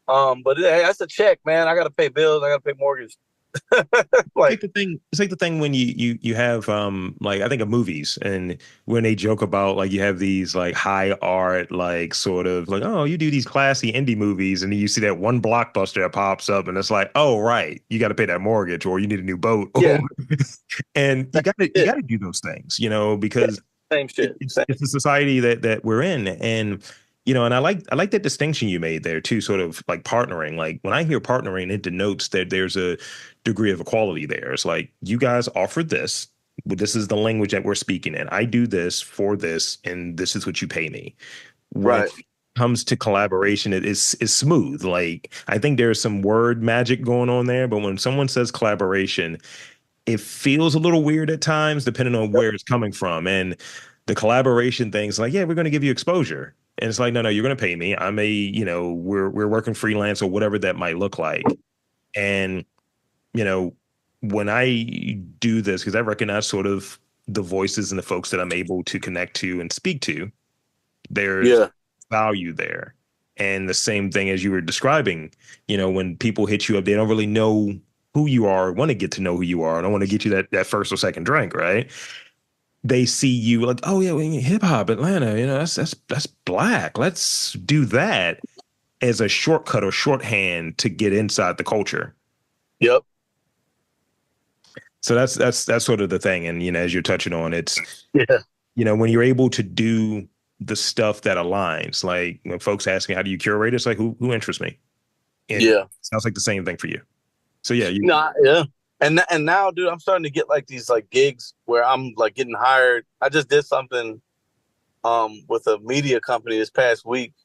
But hey, that's a check, man. I got to pay bills. I got to pay mortgage. Like it's like the thing when you have like I think of movies and when they joke about like you have these like high art like sort of like, oh, you do these classy indie movies and then you see that one blockbuster that pops up and it's like, oh right, you got to pay that mortgage or you need a new boat. Yeah. And you gotta do those things, because same shit. it's the society that we're in. And And I like that distinction you made there too, sort of like partnering. Like when I hear partnering, it denotes that there's a degree of equality there. It's like you guys offered this, but this is the language that we're speaking in. I do this for this, and this is what you pay me. When it Right. comes to collaboration, is smooth. Like I think there's some word magic going on there, but when someone says collaboration, it feels a little weird at times, depending on where it's coming from. And the collaboration thing's like, yeah, we're going to give you exposure. And it's like, no, you're going to pay me. We're working freelance or whatever that might look like. And, you know, when I do this, because I recognize sort of the voices and the folks that I'm able to connect to and speak to, there's Yeah. value there. And the same thing as you were describing, when people hit you up, they don't really know who you are, want to get to know who you are. I don't want to get you that first or second drink, right? They see you like, oh yeah, hip hop, Atlanta, that's black. Let's do that as a shortcut or shorthand to get inside the culture. Yep. So that's sort of the thing. And as you're touching on, it's Yeah. when you're able to do the stuff that aligns, like when folks ask me, how do you curate? It's like who interests me? And Yeah. it sounds like the same thing for you. So yeah, Nah, yeah. And now, dude, I'm starting to get like these like gigs where I'm like getting hired. I just did something with a media company this past weekend,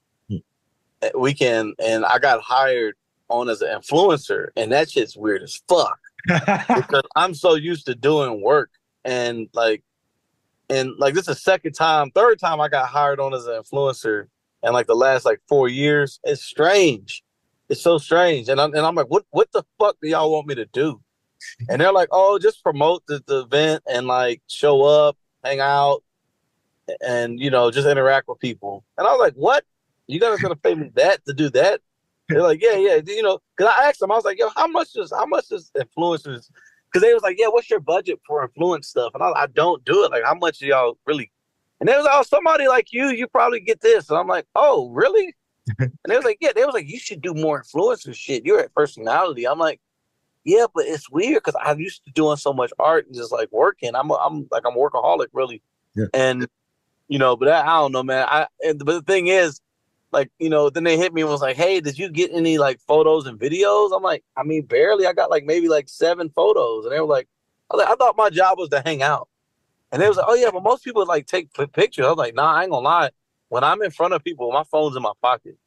and I got hired on as an influencer, and that shit's weird as fuck because I'm so used to doing work and this is third time I got hired on as an influencer in like the last like 4 years. It's strange. It's so strange. And I'm like, what the fuck do y'all want me to do? And they're like, oh, just promote the event and like show up, hang out, and just interact with people. And I was like, what? You guys gonna pay me that to do that? They're like, yeah. Because I asked them, I was like, yo, how much does influencers? Because they was like, yeah, what's your budget for influence stuff? And I don't do it. Like, how much do y'all really? And they was like, oh, somebody like you probably get this. And I'm like, oh, really? And they was like, yeah. They was like, you should do more influencer shit. You're a personality. I'm like, yeah, but it's weird because I'm used to doing so much art and just like working. I'm like I'm a workaholic really, Yeah. and but I don't know, man. But the thing is, like then they hit me and was like, hey, did you get any like photos and videos? I'm like, I mean, barely. I got like maybe like 7 photos, and they were like, I thought my job was to hang out, and they was like, oh yeah, but most people like take pictures. I was like, nah, I ain't gonna lie. When I'm in front of people, my phone's in my pocket.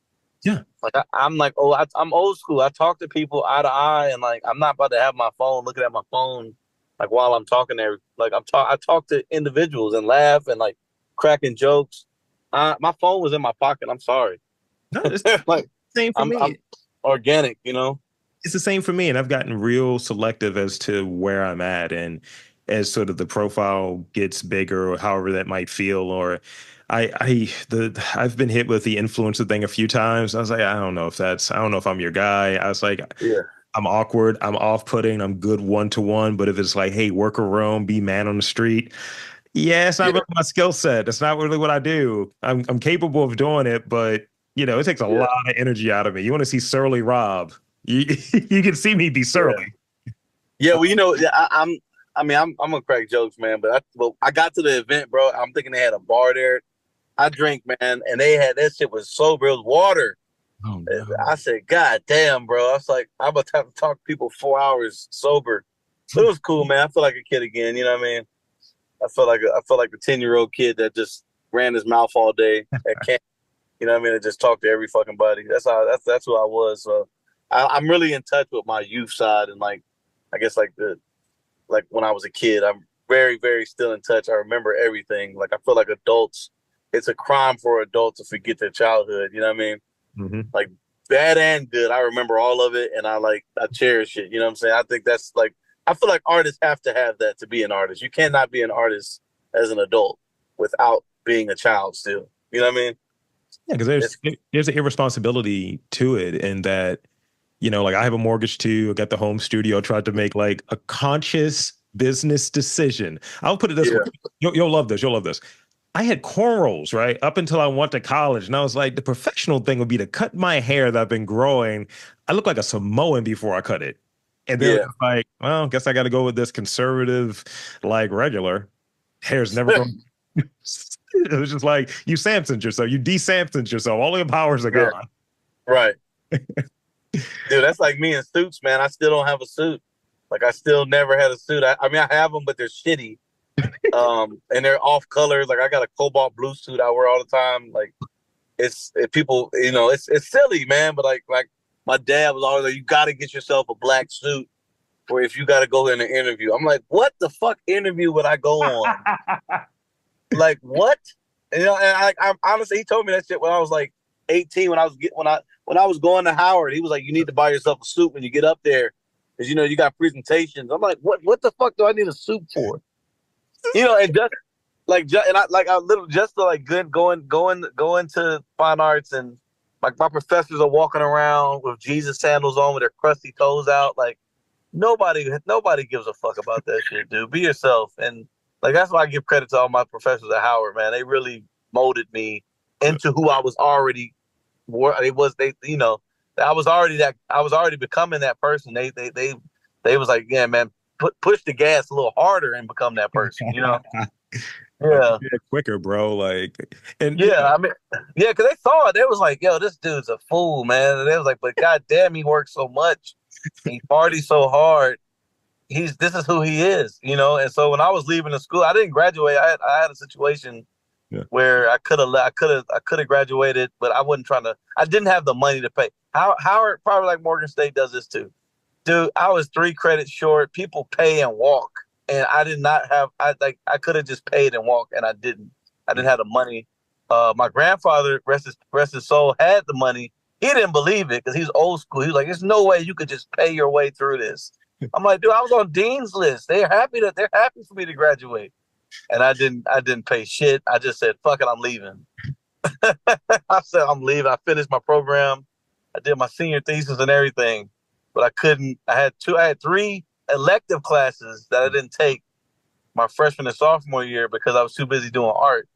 Yeah. Like I'm like, oh, I'm old school. I talk to people eye to eye, and like I'm not about to have my phone looking at my phone like while I'm talking there. Like I talk to individuals and laugh and like cracking jokes. My phone was in my pocket. I'm sorry. No, it's Like the same for me. I'm organic, It's the same for me, and I've gotten real selective as to where I'm at, and as sort of the profile gets bigger, or however that might feel, or I've been hit with the influencer thing a few times. I was like, I don't know if I'm your guy. I was like, Yeah. I'm awkward, I'm off-putting, I'm good one-to-one, but if it's like, hey, work around, be man on the street, yeah, it's not really my skill set. It's not really what I do. I'm capable of doing it, but it takes a lot of energy out of me. You want to see surly Rob? You you can see me be surly. Yeah, well, I'm gonna crack jokes, man. But I got to the event, bro. I'm thinking they had a bar there. I drink, man, and they had that shit was sober. It was water. Oh, no. I said, God damn, bro. I was like, I'm about to have to talk to people 4 hours sober. But it was cool, man. I feel like a kid again. You know what I mean? I feel like the 10-year-old kid that just ran his mouth all day at camp. You know what I mean? And just talked to every fucking buddy. That's who I was. So I'm really in touch with my youth side, and like I guess like when I was a kid, I'm very, very still in touch. I remember everything. Like I feel like adults, it's a crime for adults to forget their childhood. You know what I mean? Mm-hmm. Like bad and good. I remember all of it, and I cherish it. You know what I'm saying? I think that's like I feel like artists have to have that to be an artist. You cannot be an artist as an adult without being a child still. You know what I mean? Yeah, because there's an irresponsibility to it, in that like I have a mortgage too. I got the home studio. Tried to make like a conscious business decision. I'll put it this way. You'll love this. You'll love this. I had cornrows, right? Up until I went to college. And I was like, the professional thing would be to cut my hair that I've been growing. I look like a Samoan before I cut it. And then like, well, I guess I got to go with this conservative, like regular. Hair's never going It was just like you Samsoned yourself, you de-Samsoned yourself. All your powers are Yeah. gone. Right. Dude, that's like me in suits, man. I still don't have a suit. Like I still never had a suit. I mean, I have them, but they're shitty. And they're off colors. Like I got a cobalt blue suit I wear all the time. Like people, it's silly, man. But like my dad was always like, you got to get yourself a black suit for if you got to go in an interview. I'm like, what the fuck interview would I go on? Like what? And, and I'm honestly, he told me that shit when I was like 18. When I was going to Howard, he was like, you need to buy yourself a suit when you get up there, because you got presentations. I'm like, what the fuck do I need a suit for? And I literally just to like going to fine arts, and like my professors are walking around with Jesus sandals on with their crusty toes out. Like nobody gives a fuck about that shit, dude. Be yourself. And like that's why I give credit to all my professors at Howard, man. They really molded me into who I was already. I was already becoming that person. They was like, yeah, man, push the gas a little harder and become that person. Yeah. Quicker, bro. Like, and Yeah, I mean, yeah, because they saw it. They was like, yo, this dude's a fool, man. And they was like, but goddamn, he works so much. He parties so hard. This is who he is, And so when I was leaving the school, I didn't graduate. I had a situation where I could have graduated, but I wasn't trying to. I didn't have the money to pay. Howard, probably like Morgan State, does this too. Dude, I was 3 credits short. People pay and walk, and I did not have. I could have just paid and walked, and I didn't. I didn't have the money. My grandfather, rest his soul, had the money. He didn't believe it because he's old school. He was like, "There's no way you could just pay your way through this." I'm like, dude, I was on dean's list. They're happy for me to graduate, and I didn't pay shit. I just said, "Fuck it, I'm leaving." I said, "I'm leaving." I finished my program. I did my senior thesis and everything, but I couldn't. I had 3 elective classes that I didn't take my freshman and sophomore year because I was too busy doing art.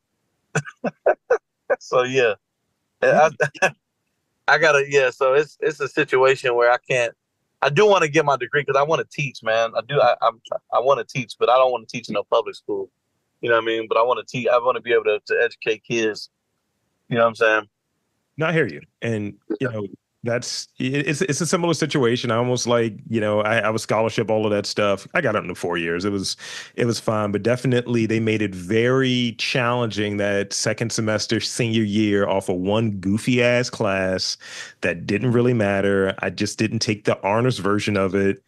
So yeah, yeah. I gotta, yeah. So it's a situation where I can't. I do want to get my degree because I want to teach, man. I do. I want to teach, but I don't want to teach in a public school. You know what I mean? But I want to teach. I want to be able to educate kids. You know what I'm saying? No, I hear you. And, it's a similar situation. I almost like, I was scholarship, all of that stuff. I got it in the 4 years. It was fine, but definitely they made it very challenging that second semester, senior year off of one goofy ass class that didn't really matter. I just didn't take the honors version of it.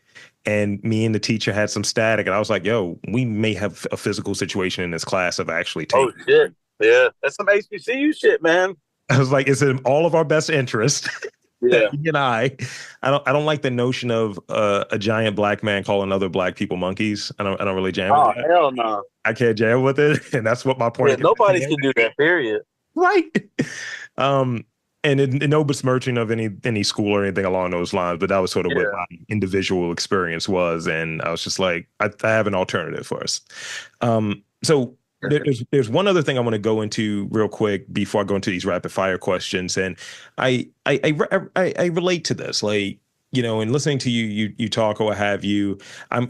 And me and the teacher had some static. And I was like, yo, we may have a physical situation in this class of actually taking. Oh shit. Yeah. That's some HBCU shit, man. I was like, it's in all of our best interest. Yeah. He and I don't like the notion of a giant black man calling other black people monkeys. I don't really jam with that. Hell no. I can't jam with it, and that's what my point. Yeah, nobody should do that. Period. Right. And no besmirching of any school or anything along those lines, but that was sort of what my individual experience was, and I was just like, I have an alternative for us. So. There's one other thing I want to go into real quick before I go into these rapid fire questions, and I relate to this, like, in listening to you talk or what have you. I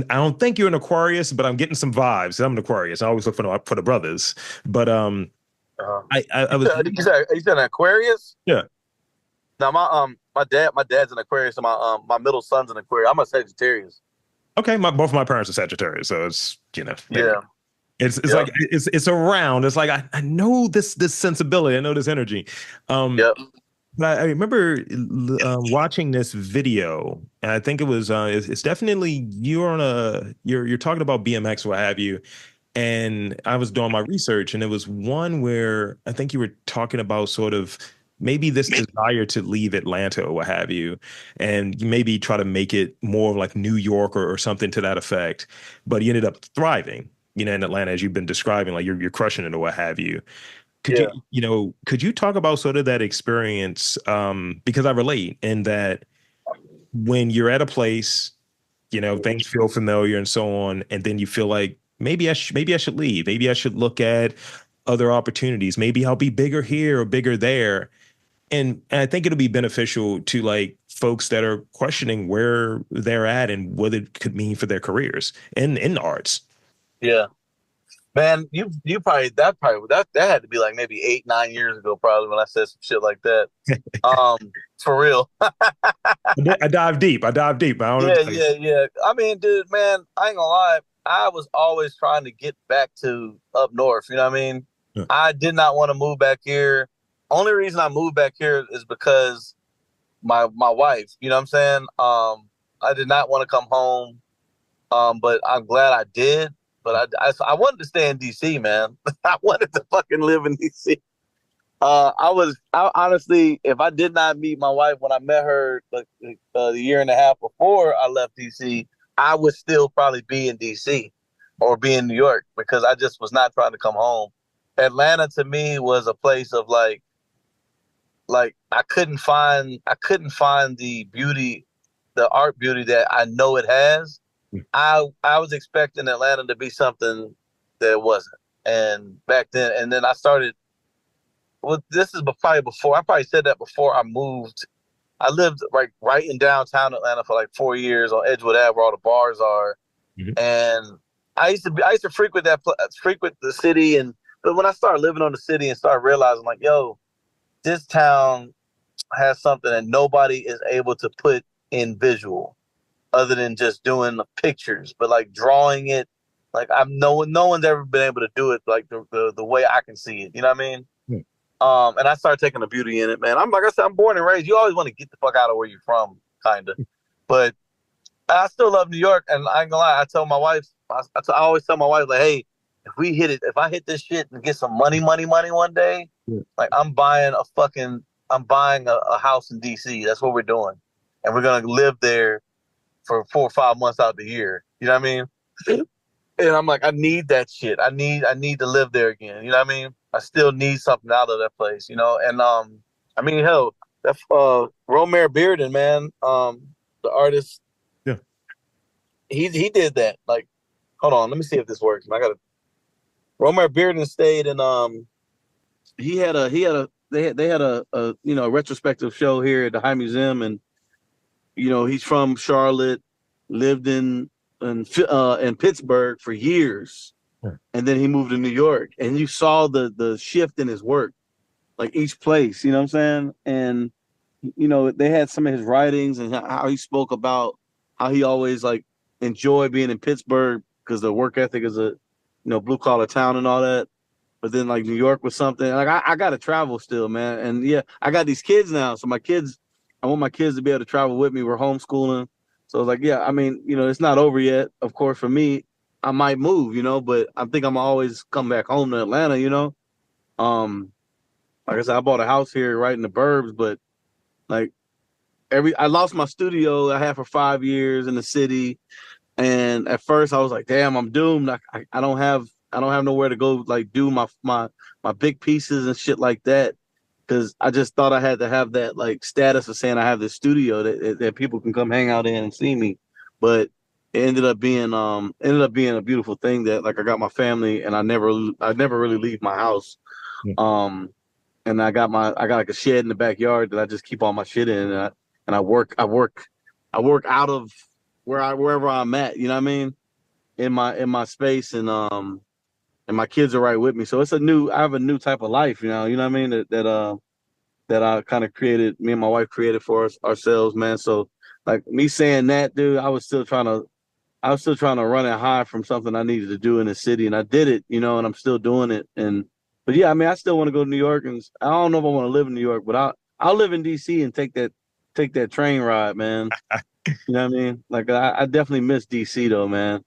don't think you're an Aquarius, but I'm getting some vibes. I'm an Aquarius. I always look for the brothers, but I was. You said an Aquarius? Yeah. Now my dad's an Aquarius, and my middle son's an Aquarius. I'm a Sagittarius. Okay, both of my parents are Sagittarius, so it's yeah. It's like it's around. It's like I know this sensibility. I know this energy. But I remember watching this video, and I think it was it's definitely you're talking about BMX or what have you. And I was doing my research, and it was one where I think you were talking about sort of maybe this desire to leave Atlanta or what have you, and maybe try to make it more like New York or something to that effect. But you ended up thriving. In Atlanta, as you've been describing, like you're crushing it or what have you. Could you talk about sort of that experience? Because I relate in that when you're at a place, things feel familiar and so on, and then you feel like maybe I should leave. Maybe I should look at other opportunities. Maybe I'll be bigger here or bigger there. And I think it'll be beneficial to like folks that are questioning where they're at and what it could mean for their careers in the arts. Yeah. Man, you probably that had to be like maybe 8, 9 years ago, probably when I said some shit like that. For real. I dive deep. I dive deep. I don't Yeah, know. yeah, yeah. I mean, dude, man, I ain't gonna lie. I was always trying to get back to up north. You know what I mean? Yeah. I did not want to move back here. Only reason I moved back here is because my wife. You know what I'm saying? I did not want to come home. But I'm glad I did. But I wanted to stay in DC, man. I wanted to fucking live in DC. I honestly, if I did not meet my wife when I met her the year and a half before I left DC, I would still probably be in DC or be in New York because I just was not trying to come home. Atlanta to me was a place of like I couldn't find the beauty, the art beauty that I know it has. I was expecting Atlanta to be something that it wasn't. And back then, and then I started. Well, this is probably before. I probably said that before I moved. I lived right in downtown Atlanta for like 4 years on Edgewood Ave, where all the bars are. Mhm. And I used to frequent the city. And but when I started living on the city and started realizing, like, yo, this town has something that nobody is able to put in visual other than just doing the pictures, but like drawing it, like I'm no one's ever been able to do it like the way I can see it. You know what I mean? Hmm. And I started taking the beauty in it, man. I'm like I said, I'm born and raised. You always want to get the fuck out of where you're from, kind of. But I still love New York, and I ain't gonna lie. I tell my wife, I always tell my wife, like, hey, if I hit this shit and get some money one day, Yeah. like I'm buying a house in DC. That's what we're doing, and we're gonna live there for 4 or 5 months out of the year. You know what I mean? And I'm like, I need that shit. I need to live there again. You know what I mean? I still need something out of that place, you know? And I mean, hell, that Romare Bearden, man, the artist, Yeah. he did that. Like, hold on, let me see if this works. I gotta Romare Bearden stayed in they had a retrospective show here at the High Museum, and he's from Charlotte, lived in Pittsburgh for years, Yeah. and then he moved to New York. And you saw the shift in his work, like each place. You know what I'm saying? And they had some of his writings and how he spoke about how he always like enjoyed being in Pittsburgh because the work ethic is a blue collar town and all that. But then like New York was something like I got to travel still, man. And yeah, I got these kids now, so I want my kids to be able to travel with me. We're homeschooling, so like yeah, I mean it's not over yet. Of course, for me, I might move, but I think I'm always come back home to Atlanta. Um, like I said, I bought a house here right in the burbs, but like I lost my studio I had for 5 years in the city. And at first I was like, damn, I'm doomed. I don't have nowhere to go like do my big pieces and shit like that. Cause I just thought I had to have that like status of saying I have this studio that people can come hang out in and see me. But it ended up being a beautiful thing that like I got my family and I never really leave my house. Yeah. And I got like a shed in the backyard that I just keep all my shit in, and I work out of wherever I'm at, you know what I mean? In my space, and my kids are right with me. So I have a new type of life, you know what I mean? That I kind of created, me and my wife created for ourselves, man. So like me saying that, dude, I was still trying to run and hide from something I needed to do in the city, and I did it, and I'm still doing it. But yeah, I mean, I still want to go to New York, and I don't know if I want to live in New York, but I'll live in DC and take that train ride, man. You know what I mean? Like I definitely miss DC though, man.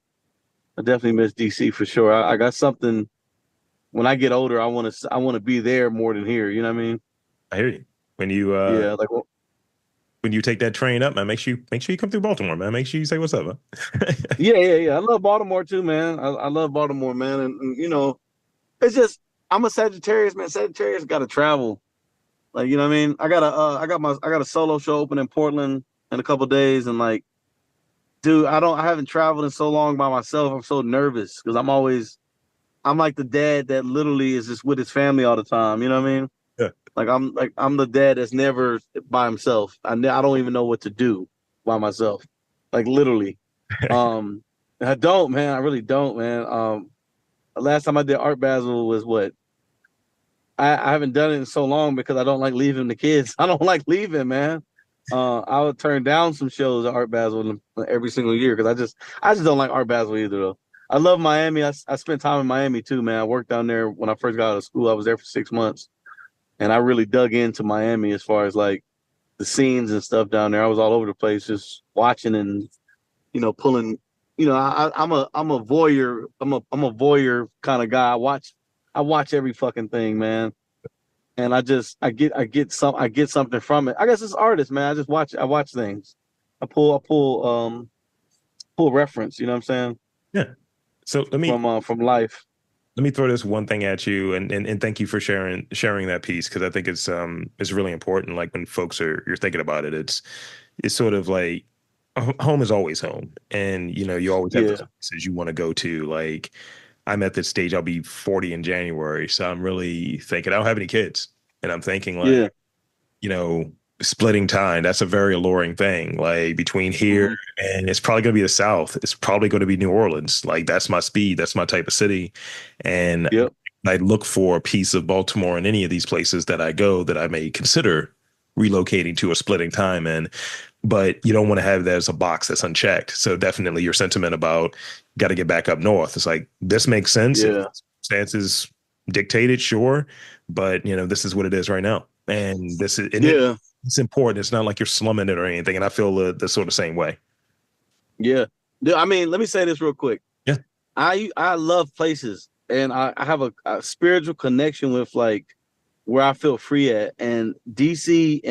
I definitely miss DC for sure. I got something. When I get older, I want to be there more than here. You know what I mean? I hear you. When you Yeah, like when you take that train up, man, make sure you come through Baltimore, man. Make sure you say what's up, huh? yeah. I love Baltimore too, man. I love Baltimore, man, and it's just I'm a Sagittarius, man. Sagittarius got to travel. Like you know what I mean? I got a solo show open in Portland in a couple of days, and like, dude, I haven't traveled in so long by myself. I'm so nervous because I'm like the dad that literally is just with his family all the time. You know what I mean? Yeah. I'm the dad that's never by himself. I don't even know what to do by myself. Like literally. I don't, man. I really don't, man. last time I did Art Basel was what? I haven't done it in so long because I don't like leaving the kids. I don't like leaving, man. I would turn down some shows at Art Basel every single year because I just don't like Art Basel either though. I love Miami. I spent time in Miami too, man. I worked down there when I first got out of school. I was there for 6 months, and I really dug into Miami as far as like the scenes and stuff down there. I was all over the place, just watching and pulling. I'm a voyeur. I'm a voyeur kind of guy. I watch every fucking thing, man. And I get something from it. I guess it's artist, man. I watch things. I pull reference, you know what I'm saying? Yeah. So From life. let me throw this one thing at you, and thank you for sharing that piece, because I think it's really important. Like when folks you're thinking about it, it's sort of like home is always home, and you always have those places you want to go to. Like I'm at this stage, I'll be 40 in January, so I'm really thinking I don't have any kids, and I'm thinking like splitting time, that's a very alluring thing. Like between here and it's probably going to be the South. It's probably going to be New Orleans. Like that's my speed. That's my type of city. And I look for a piece of Baltimore in any of these places that I go that I may consider relocating to or splitting time in. But you don't want to have that as a box that's unchecked. So definitely your sentiment about got to get back up north. It's like, this makes sense. Yeah. Circumstances dictated, sure. But this is what it is right now. And this is, it's important. It's not like you're slumming it or anything. And I feel the sort of same way. Yeah. I mean, let me say this real quick. Yeah. I love places, and I have a spiritual connection with like where I feel free at. And DC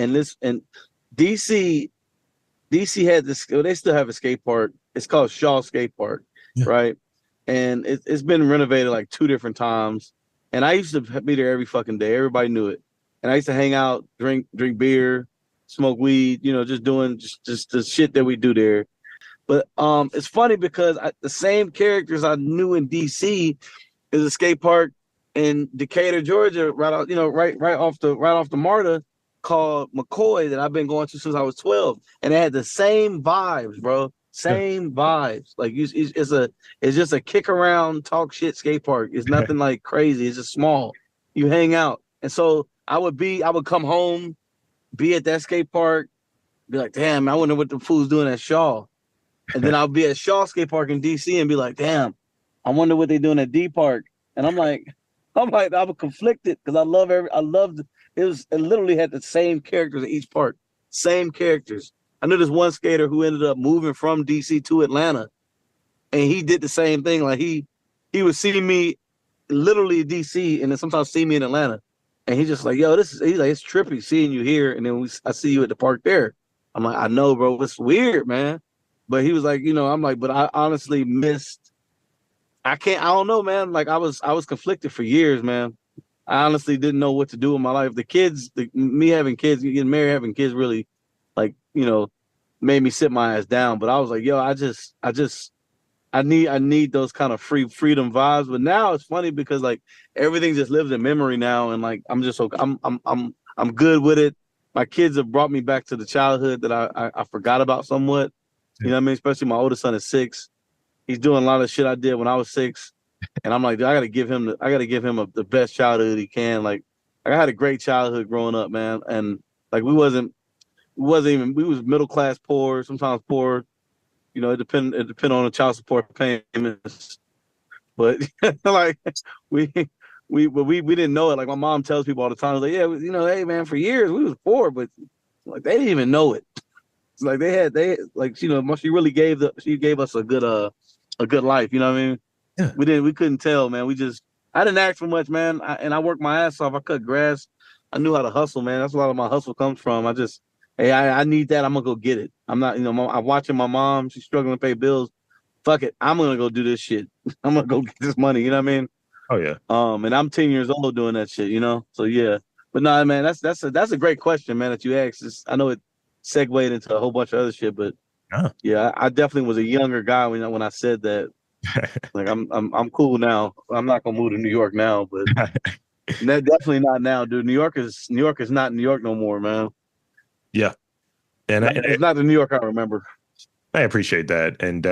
DC had this, they still have a skate park. It's called Shaw Skate Park, right? And it's been renovated like 2 different times. And I used to be there every fucking day. Everybody knew it. And I used to hang out, drink beer, smoke weed, just doing just the shit that we do there. But it's funny because the same characters I knew in DC is a skate park in Decatur, Georgia, right off the MARTA, called McCoy, that I've been going to since I was 12, and it had the same vibes, bro. Same vibes. Like it's just a kick around, talk shit skate park. It's nothing like crazy. It's just small. You hang out, and so I would come home, be at that skate park, be like, damn, I wonder what the fool's doing at Shaw. And then I'll be at Shaw Skate Park in DC and be like, damn, I wonder what they're doing at D Park. And I'm like, I was conflicted because it literally had the same characters at each park. Same characters. I knew this one skater who ended up moving from DC to Atlanta, and he did the same thing. Like he would see me literally in DC and then sometimes see me in Atlanta. And he's just like, yo, he's like, it's trippy seeing you here. And then I see you at the park there. I'm like, I know, bro. It's weird, man. But he was like, I'm like, but I honestly I don't know, man. Like I was conflicted for years, man. I honestly didn't know what to do with my life. The kids, me having kids, getting married, having kids really like, made me sit my ass down. But I was like, yo, I need those kind of freedom vibes. But now it's funny because like everything just lives in memory now, and like I'm good with it. My kids have brought me back to the childhood that I forgot about somewhat. You know what I mean? Especially my oldest son is 6. He's doing a lot of shit I did when I was 6, and I'm like, dude, I gotta give him the best childhood he can. Like I had a great childhood growing up, man, and like we was middle class poor, sometimes poor. It depend on the child support payments, but like we didn't know it. Like my mom tells people all the time, like, yeah, hey man, for years we was poor, but like they didn't even know it. It's like she really gave us a good life. You know what I mean? Yeah. We couldn't tell, man. I didn't ask for much, man. I worked my ass off. I cut grass. I knew how to hustle, man. That's where a lot of my hustle comes from. I need that. I'm gonna go get it. I'm not, I'm watching my mom. She's struggling to pay bills. Fuck it. I'm gonna go do this shit. I'm gonna go get this money. You know what I mean? Oh yeah. And I'm 10 years old doing that shit. So yeah. But nah, man, that's a great question, man, that you asked. I know it segued into a whole bunch of other shit, but yeah, I definitely was a younger guy when I said that. Like I'm cool now. I'm not gonna move to New York now, but definitely not now, dude. New York is not New York no more, man. Yeah, and it's not the New York I remember. I appreciate that, and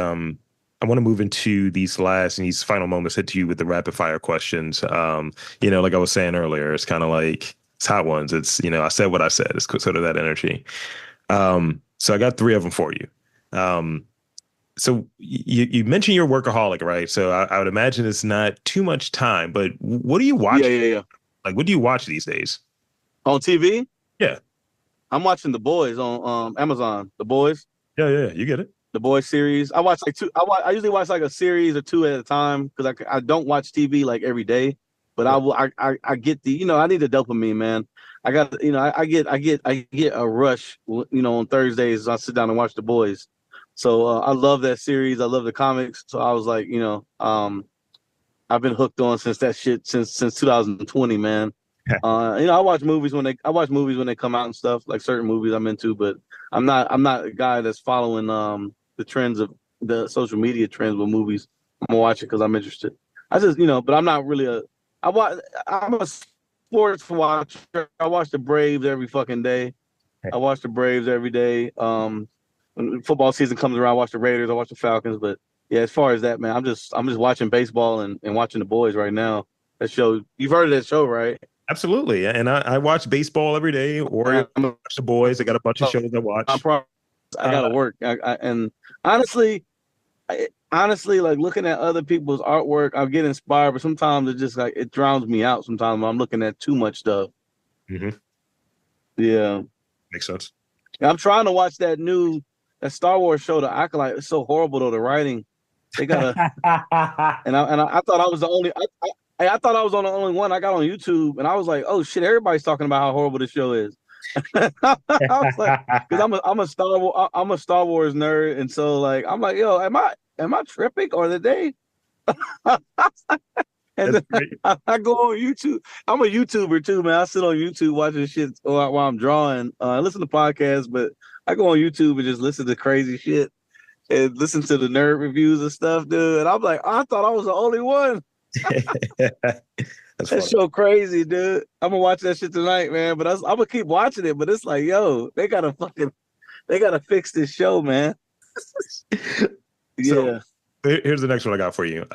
I want to move into these final moments, hit you with the rapid fire questions. Like I was saying earlier, it's kind of like it's hot ones. It's, I said what I said. It's sort of that energy. So I got 3 of them for you. So you mentioned you're a workaholic, right? So I would imagine it's not too much time, but what do you watch? Yeah. Like, what do you watch these days? On TV? Yeah. I'm watching The Boys on Amazon. The Boys. Yeah. You get it. The Boys series. I watch like 2. I usually watch like a series or 2 at a time because I don't watch TV like every day. But I get the, I need the dopamine, man. I got, I get a rush, on Thursdays. I sit down and watch The Boys. So I love that series. I love the comics. So I was like, I've been hooked on since that shit since 2020, man. I watch movies when they come out and stuff, like certain movies I'm into, but I'm not a guy that's following the trends of the social media trends with movies. I'm gonna watch it because I'm interested. I just, but I'm not really I'm a sports watcher. I watch the Braves every fucking day. I watch the Braves every day. When football season comes around, I watch the Raiders, I watch the Falcons. But yeah, as far as that, man, I'm just watching baseball and watching The Boys right now. That show, you've heard of that show, right? Absolutely. And I watch baseball every day, or watch The Boys. I got a bunch of shows I watch. I gotta work. And honestly, like looking at other people's artwork, I get inspired, but sometimes it just like it drowns me out. Sometimes when I'm looking at too much stuff. Mm-hmm. Yeah, makes sense. I'm trying to watch that Star Wars show, The Acolyte. It's so horrible though. The writing, they gotta. and I thought I was the only. I thought I was on the only one. I got on YouTube and I was like, oh shit, everybody's talking about how horrible this show is. I was like, because I'm a Star Wars nerd, and so like I'm like, yo, am I tripping or did they? And then I go on YouTube. I'm a YouTuber too, man. I sit on YouTube watching shit while I'm drawing. I listen to podcasts, but I go on YouTube and just listen to crazy shit and listen to the nerd reviews and stuff, dude. And I'm like, I thought I was the only one. That show crazy, dude. I'm gonna watch that shit tonight, man. But I'm gonna keep watching it. But it's like, yo, they gotta fix this show, man. Yeah. So, here's the next one I got for you.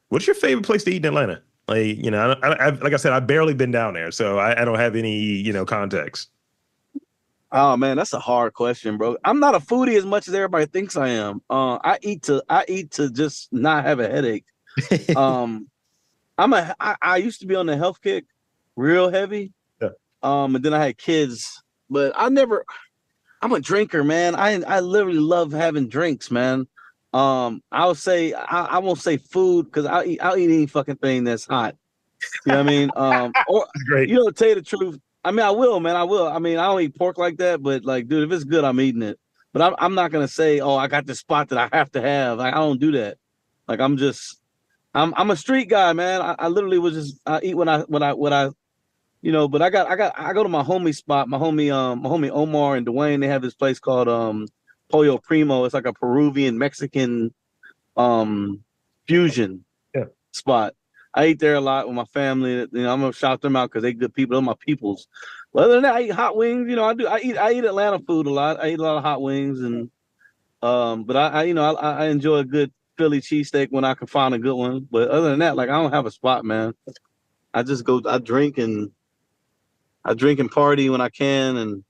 What's your favorite place to eat in Atlanta? Like, like I said, I've barely been down there, so I don't have any, context. Oh man, that's a hard question, bro. I'm not a foodie as much as everybody thinks I am. I eat to just not have a headache. I used to be on the health kick real heavy. Yeah. And then I had kids, but I'm a drinker, man. I literally love having drinks, man. I'll say I won't say food because I'll eat any fucking thing that's hot. You know what I mean? Or Great. To tell you the truth, I mean I will, man. I will. I mean, I don't eat pork like that, but like, dude, if it's good, I'm eating it. But I'm not gonna say, oh, I got this spot that I have to have. Like, I don't do that. Like I'm a street guy, man. I literally I eat when I but I go to my homie spot, my homie Omar and Dwayne. They have this place called Pollo Primo. It's like a Peruvian Mexican fusion spot. I eat there a lot with my family. I'm gonna shout them out because they good people. They're my peoples. But other than that, I eat hot wings. I eat Atlanta food a lot. I eat a lot of hot wings and but I enjoy a good Philly cheesesteak when I can find a good one. But other than that, like I don't have a spot, man. I just go. I drink and party when I can, and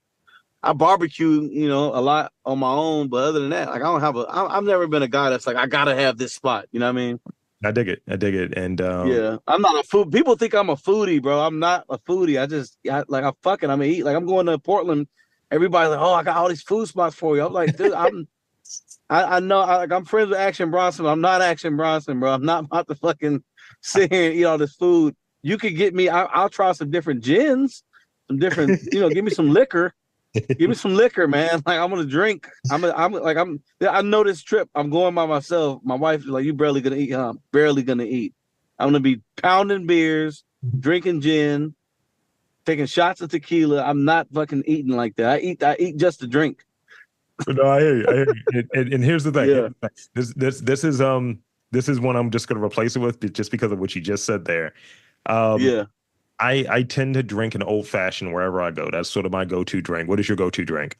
I barbecue, a lot on my own. But other than that, like I've never been a guy that's like I gotta have this spot. You know what I mean? I dig it. And yeah, I'm not a food. People think I'm a foodie, bro. I'm not a foodie. I'm gonna eat. Like I'm going to Portland. Everybody's like, oh, I got all these food spots for you. I'm like, dude, I know, I'm friends with Action Bronson. But I'm not Action Bronson, bro. I'm not about to fucking sit here and eat all this food. You could get me. I'll try some different gins, some different. Give me some liquor. Give me some liquor, man. Like I'm gonna drink. I know this trip. I'm going by myself. My wife is like, "You barely gonna eat, huh? Barely gonna eat. I'm gonna be pounding beers, drinking gin, taking shots of tequila. I'm not fucking eating like that. I eat just to drink." No, I hear you. And here's the thing. Yeah. This is one I'm just gonna replace it with just because of what you just said there. Yeah. I tend to drink an old fashioned wherever I go. That's sort of my go-to drink. What is your go-to drink?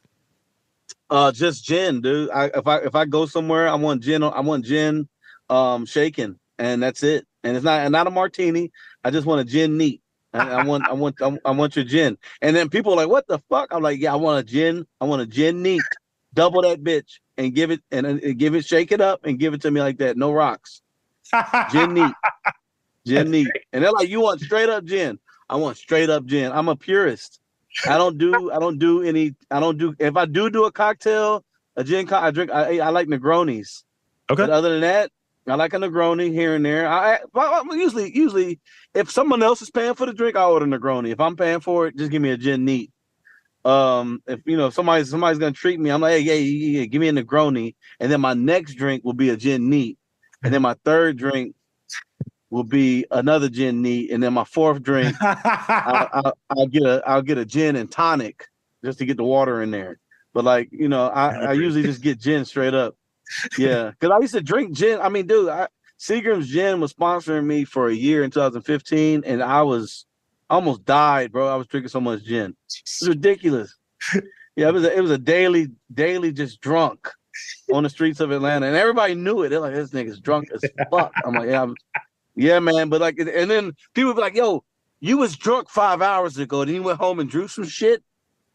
Just gin, dude. If I go somewhere, I want gin. I want gin, shaken, and that's it. And it's not a martini. I just want a gin neat. I want your gin. And then people are like, "What the fuck?" I'm like, "Yeah, I want a gin. I want a gin neat. Double that bitch and give it and give it, shake it up and give it to me like that. No rocks. Gin neat, gin That's neat." And they're like, "You want straight up gin?" I want straight up gin. I'm a purist. If I do a cocktail, I drink, I like Negronis. okay. But other than that, I like a Negroni here and there. Usually if someone else is paying for the drink, I order Negroni. If I'm paying for it, just give me a gin neat. If somebody's gonna treat me, I'm like, hey, yeah, give me a Negroni, and then my next drink will be a gin neat, and then my third drink will be another gin neat, and then my fourth drink, I'll get a gin and tonic just to get the water in there. But like, I usually just get gin straight up. Yeah, because I used to drink gin. I mean, dude, Seagram's Gin was sponsoring me for a year in 2015, and I almost died, bro. I was drinking so much gin. It's ridiculous. Yeah, it was a daily just drunk on the streets of Atlanta, and everybody knew it. They're like, "This nigga's drunk as fuck." I'm like, yeah, man. But like, and then people be like, "Yo, you was drunk 5 hours ago, then you went home and drew some shit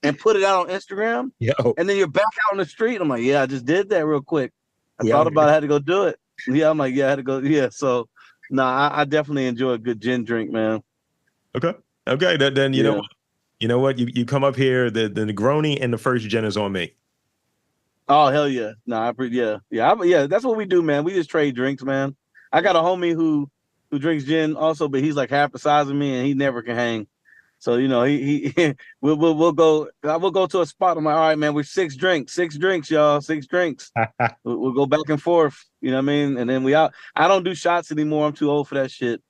and put it out on Instagram, Yo, and then you're back out on the street." I'm like, "Yeah, I just did that real quick. I yeah. thought about it, I had to go do it." Yeah, I'm like, "Yeah, I had to go." Yeah, so nah, I definitely enjoy a good gin drink, man. Okay. Okay. Then you know Yeah. what? You know what? You come up here. The Negroni and the first gin is on me. Oh hell yeah. Nah, yeah. That's what we do, man. We just trade drinks, man. I got a homie who drinks gin also, but he's like half the size of me, and he never can hang. So he we'll go. I will go to a spot. I'm like, all right, man. We're six drinks, y'all, 6 drinks. We'll go back and forth. You know what I mean? And then we out. I don't do shots anymore. I'm too old for that shit.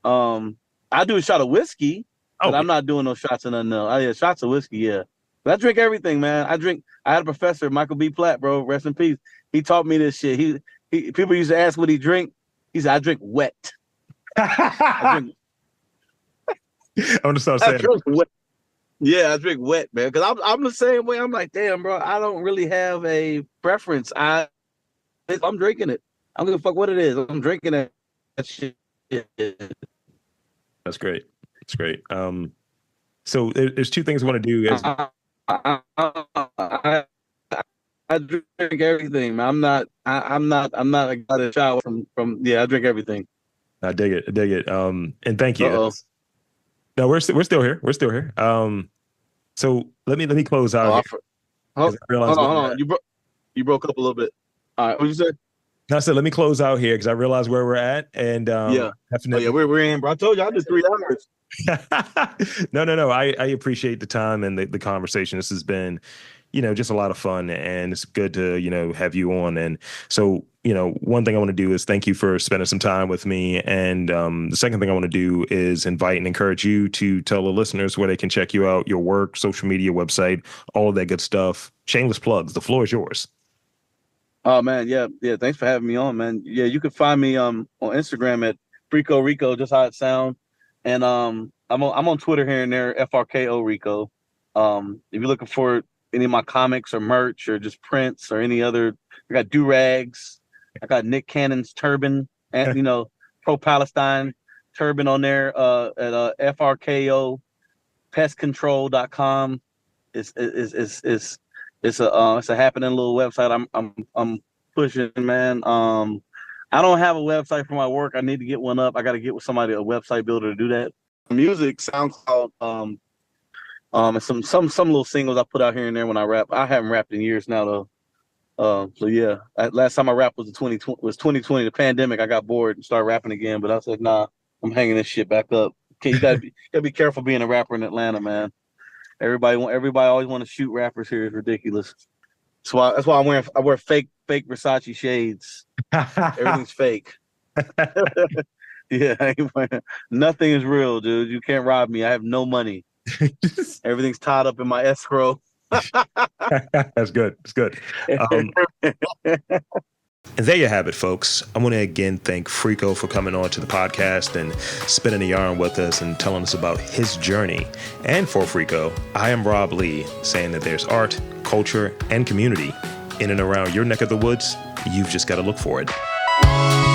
I do a shot of whiskey, but Oh, I'm not doing no shots of nothing else. Yeah, shots of whiskey, yeah. But I drink everything, man. I had a professor, Michael B. Platt, bro. Rest in peace. He taught me this shit. People used to ask what he drink. He said, "I drink wet. I drink I'm gonna start I saying drink wet." Yeah, I drink wet, man. Because I'm the same way. I'm like, damn, bro. I don't really have a preference. I'm drinking it. I don't give a fuck what it is. I'm drinking it. That shit. that's great. That's great. So there's two things I want to do. Is I, I drink everything, man. I'm not a guy to shower from. Yeah, I drink everything. I dig it. I dig it. And thank you. Uh-oh. No, we're still here. We're still here. So let me close out Oh, here. 'Cause I realize hold where we're on. at. You broke up a little bit. All right, what you say? I said let me close out here because I realize where we're at, and Yeah. Oh yeah, definitely. we're in, bro. I told you I did 3 hours. No. I appreciate the time and the conversation. This has been, just a lot of fun, and it's good to, have you on. And so, one thing I want to do is thank you for spending some time with me. And the second thing I want to do is invite and encourage you to tell the listeners where they can check you out, your work, social media, website, all of that good stuff. Shameless plugs. The floor is yours. Oh man, yeah. Thanks for having me on, man. Yeah, you can find me on Instagram at Freako Rico, just how it sounds. And I'm on Twitter here and there, FRKO Rico. If you're looking for any of my comics or merch or just prints or any other, I got do-rags. I got Nick Cannon's turban and pro Palestine turban on there at FRKO pestcontrol.com. It's a happening little website I'm pushing, man. I don't have a website for my work. I need to get one up. I got to get with somebody, a website builder, to do that. Music, SoundCloud, and some little singles I put out here and there when I rap. I haven't rapped in years now though. So yeah, last time I rapped was 2020, the pandemic. I got bored and started rapping again, but I was like, nah, I'm hanging this shit back up. Okay, you gotta be careful being a rapper in Atlanta, man. Everybody always want to shoot rappers here. It's ridiculous. That's why I wear fake Versace shades. Everything's fake. Yeah, nothing is real, dude. You can't rob me. I have no money. Everything's tied up in my escrow. That's good. That's good. And there you have it, folks. I want to again thank Freako for coming on to the podcast and spinning the yarn with us and telling us about his journey. And for Freako, I am Rob Lee, saying that there's art, culture, and community in and around your neck of the woods. You've just got to look for it.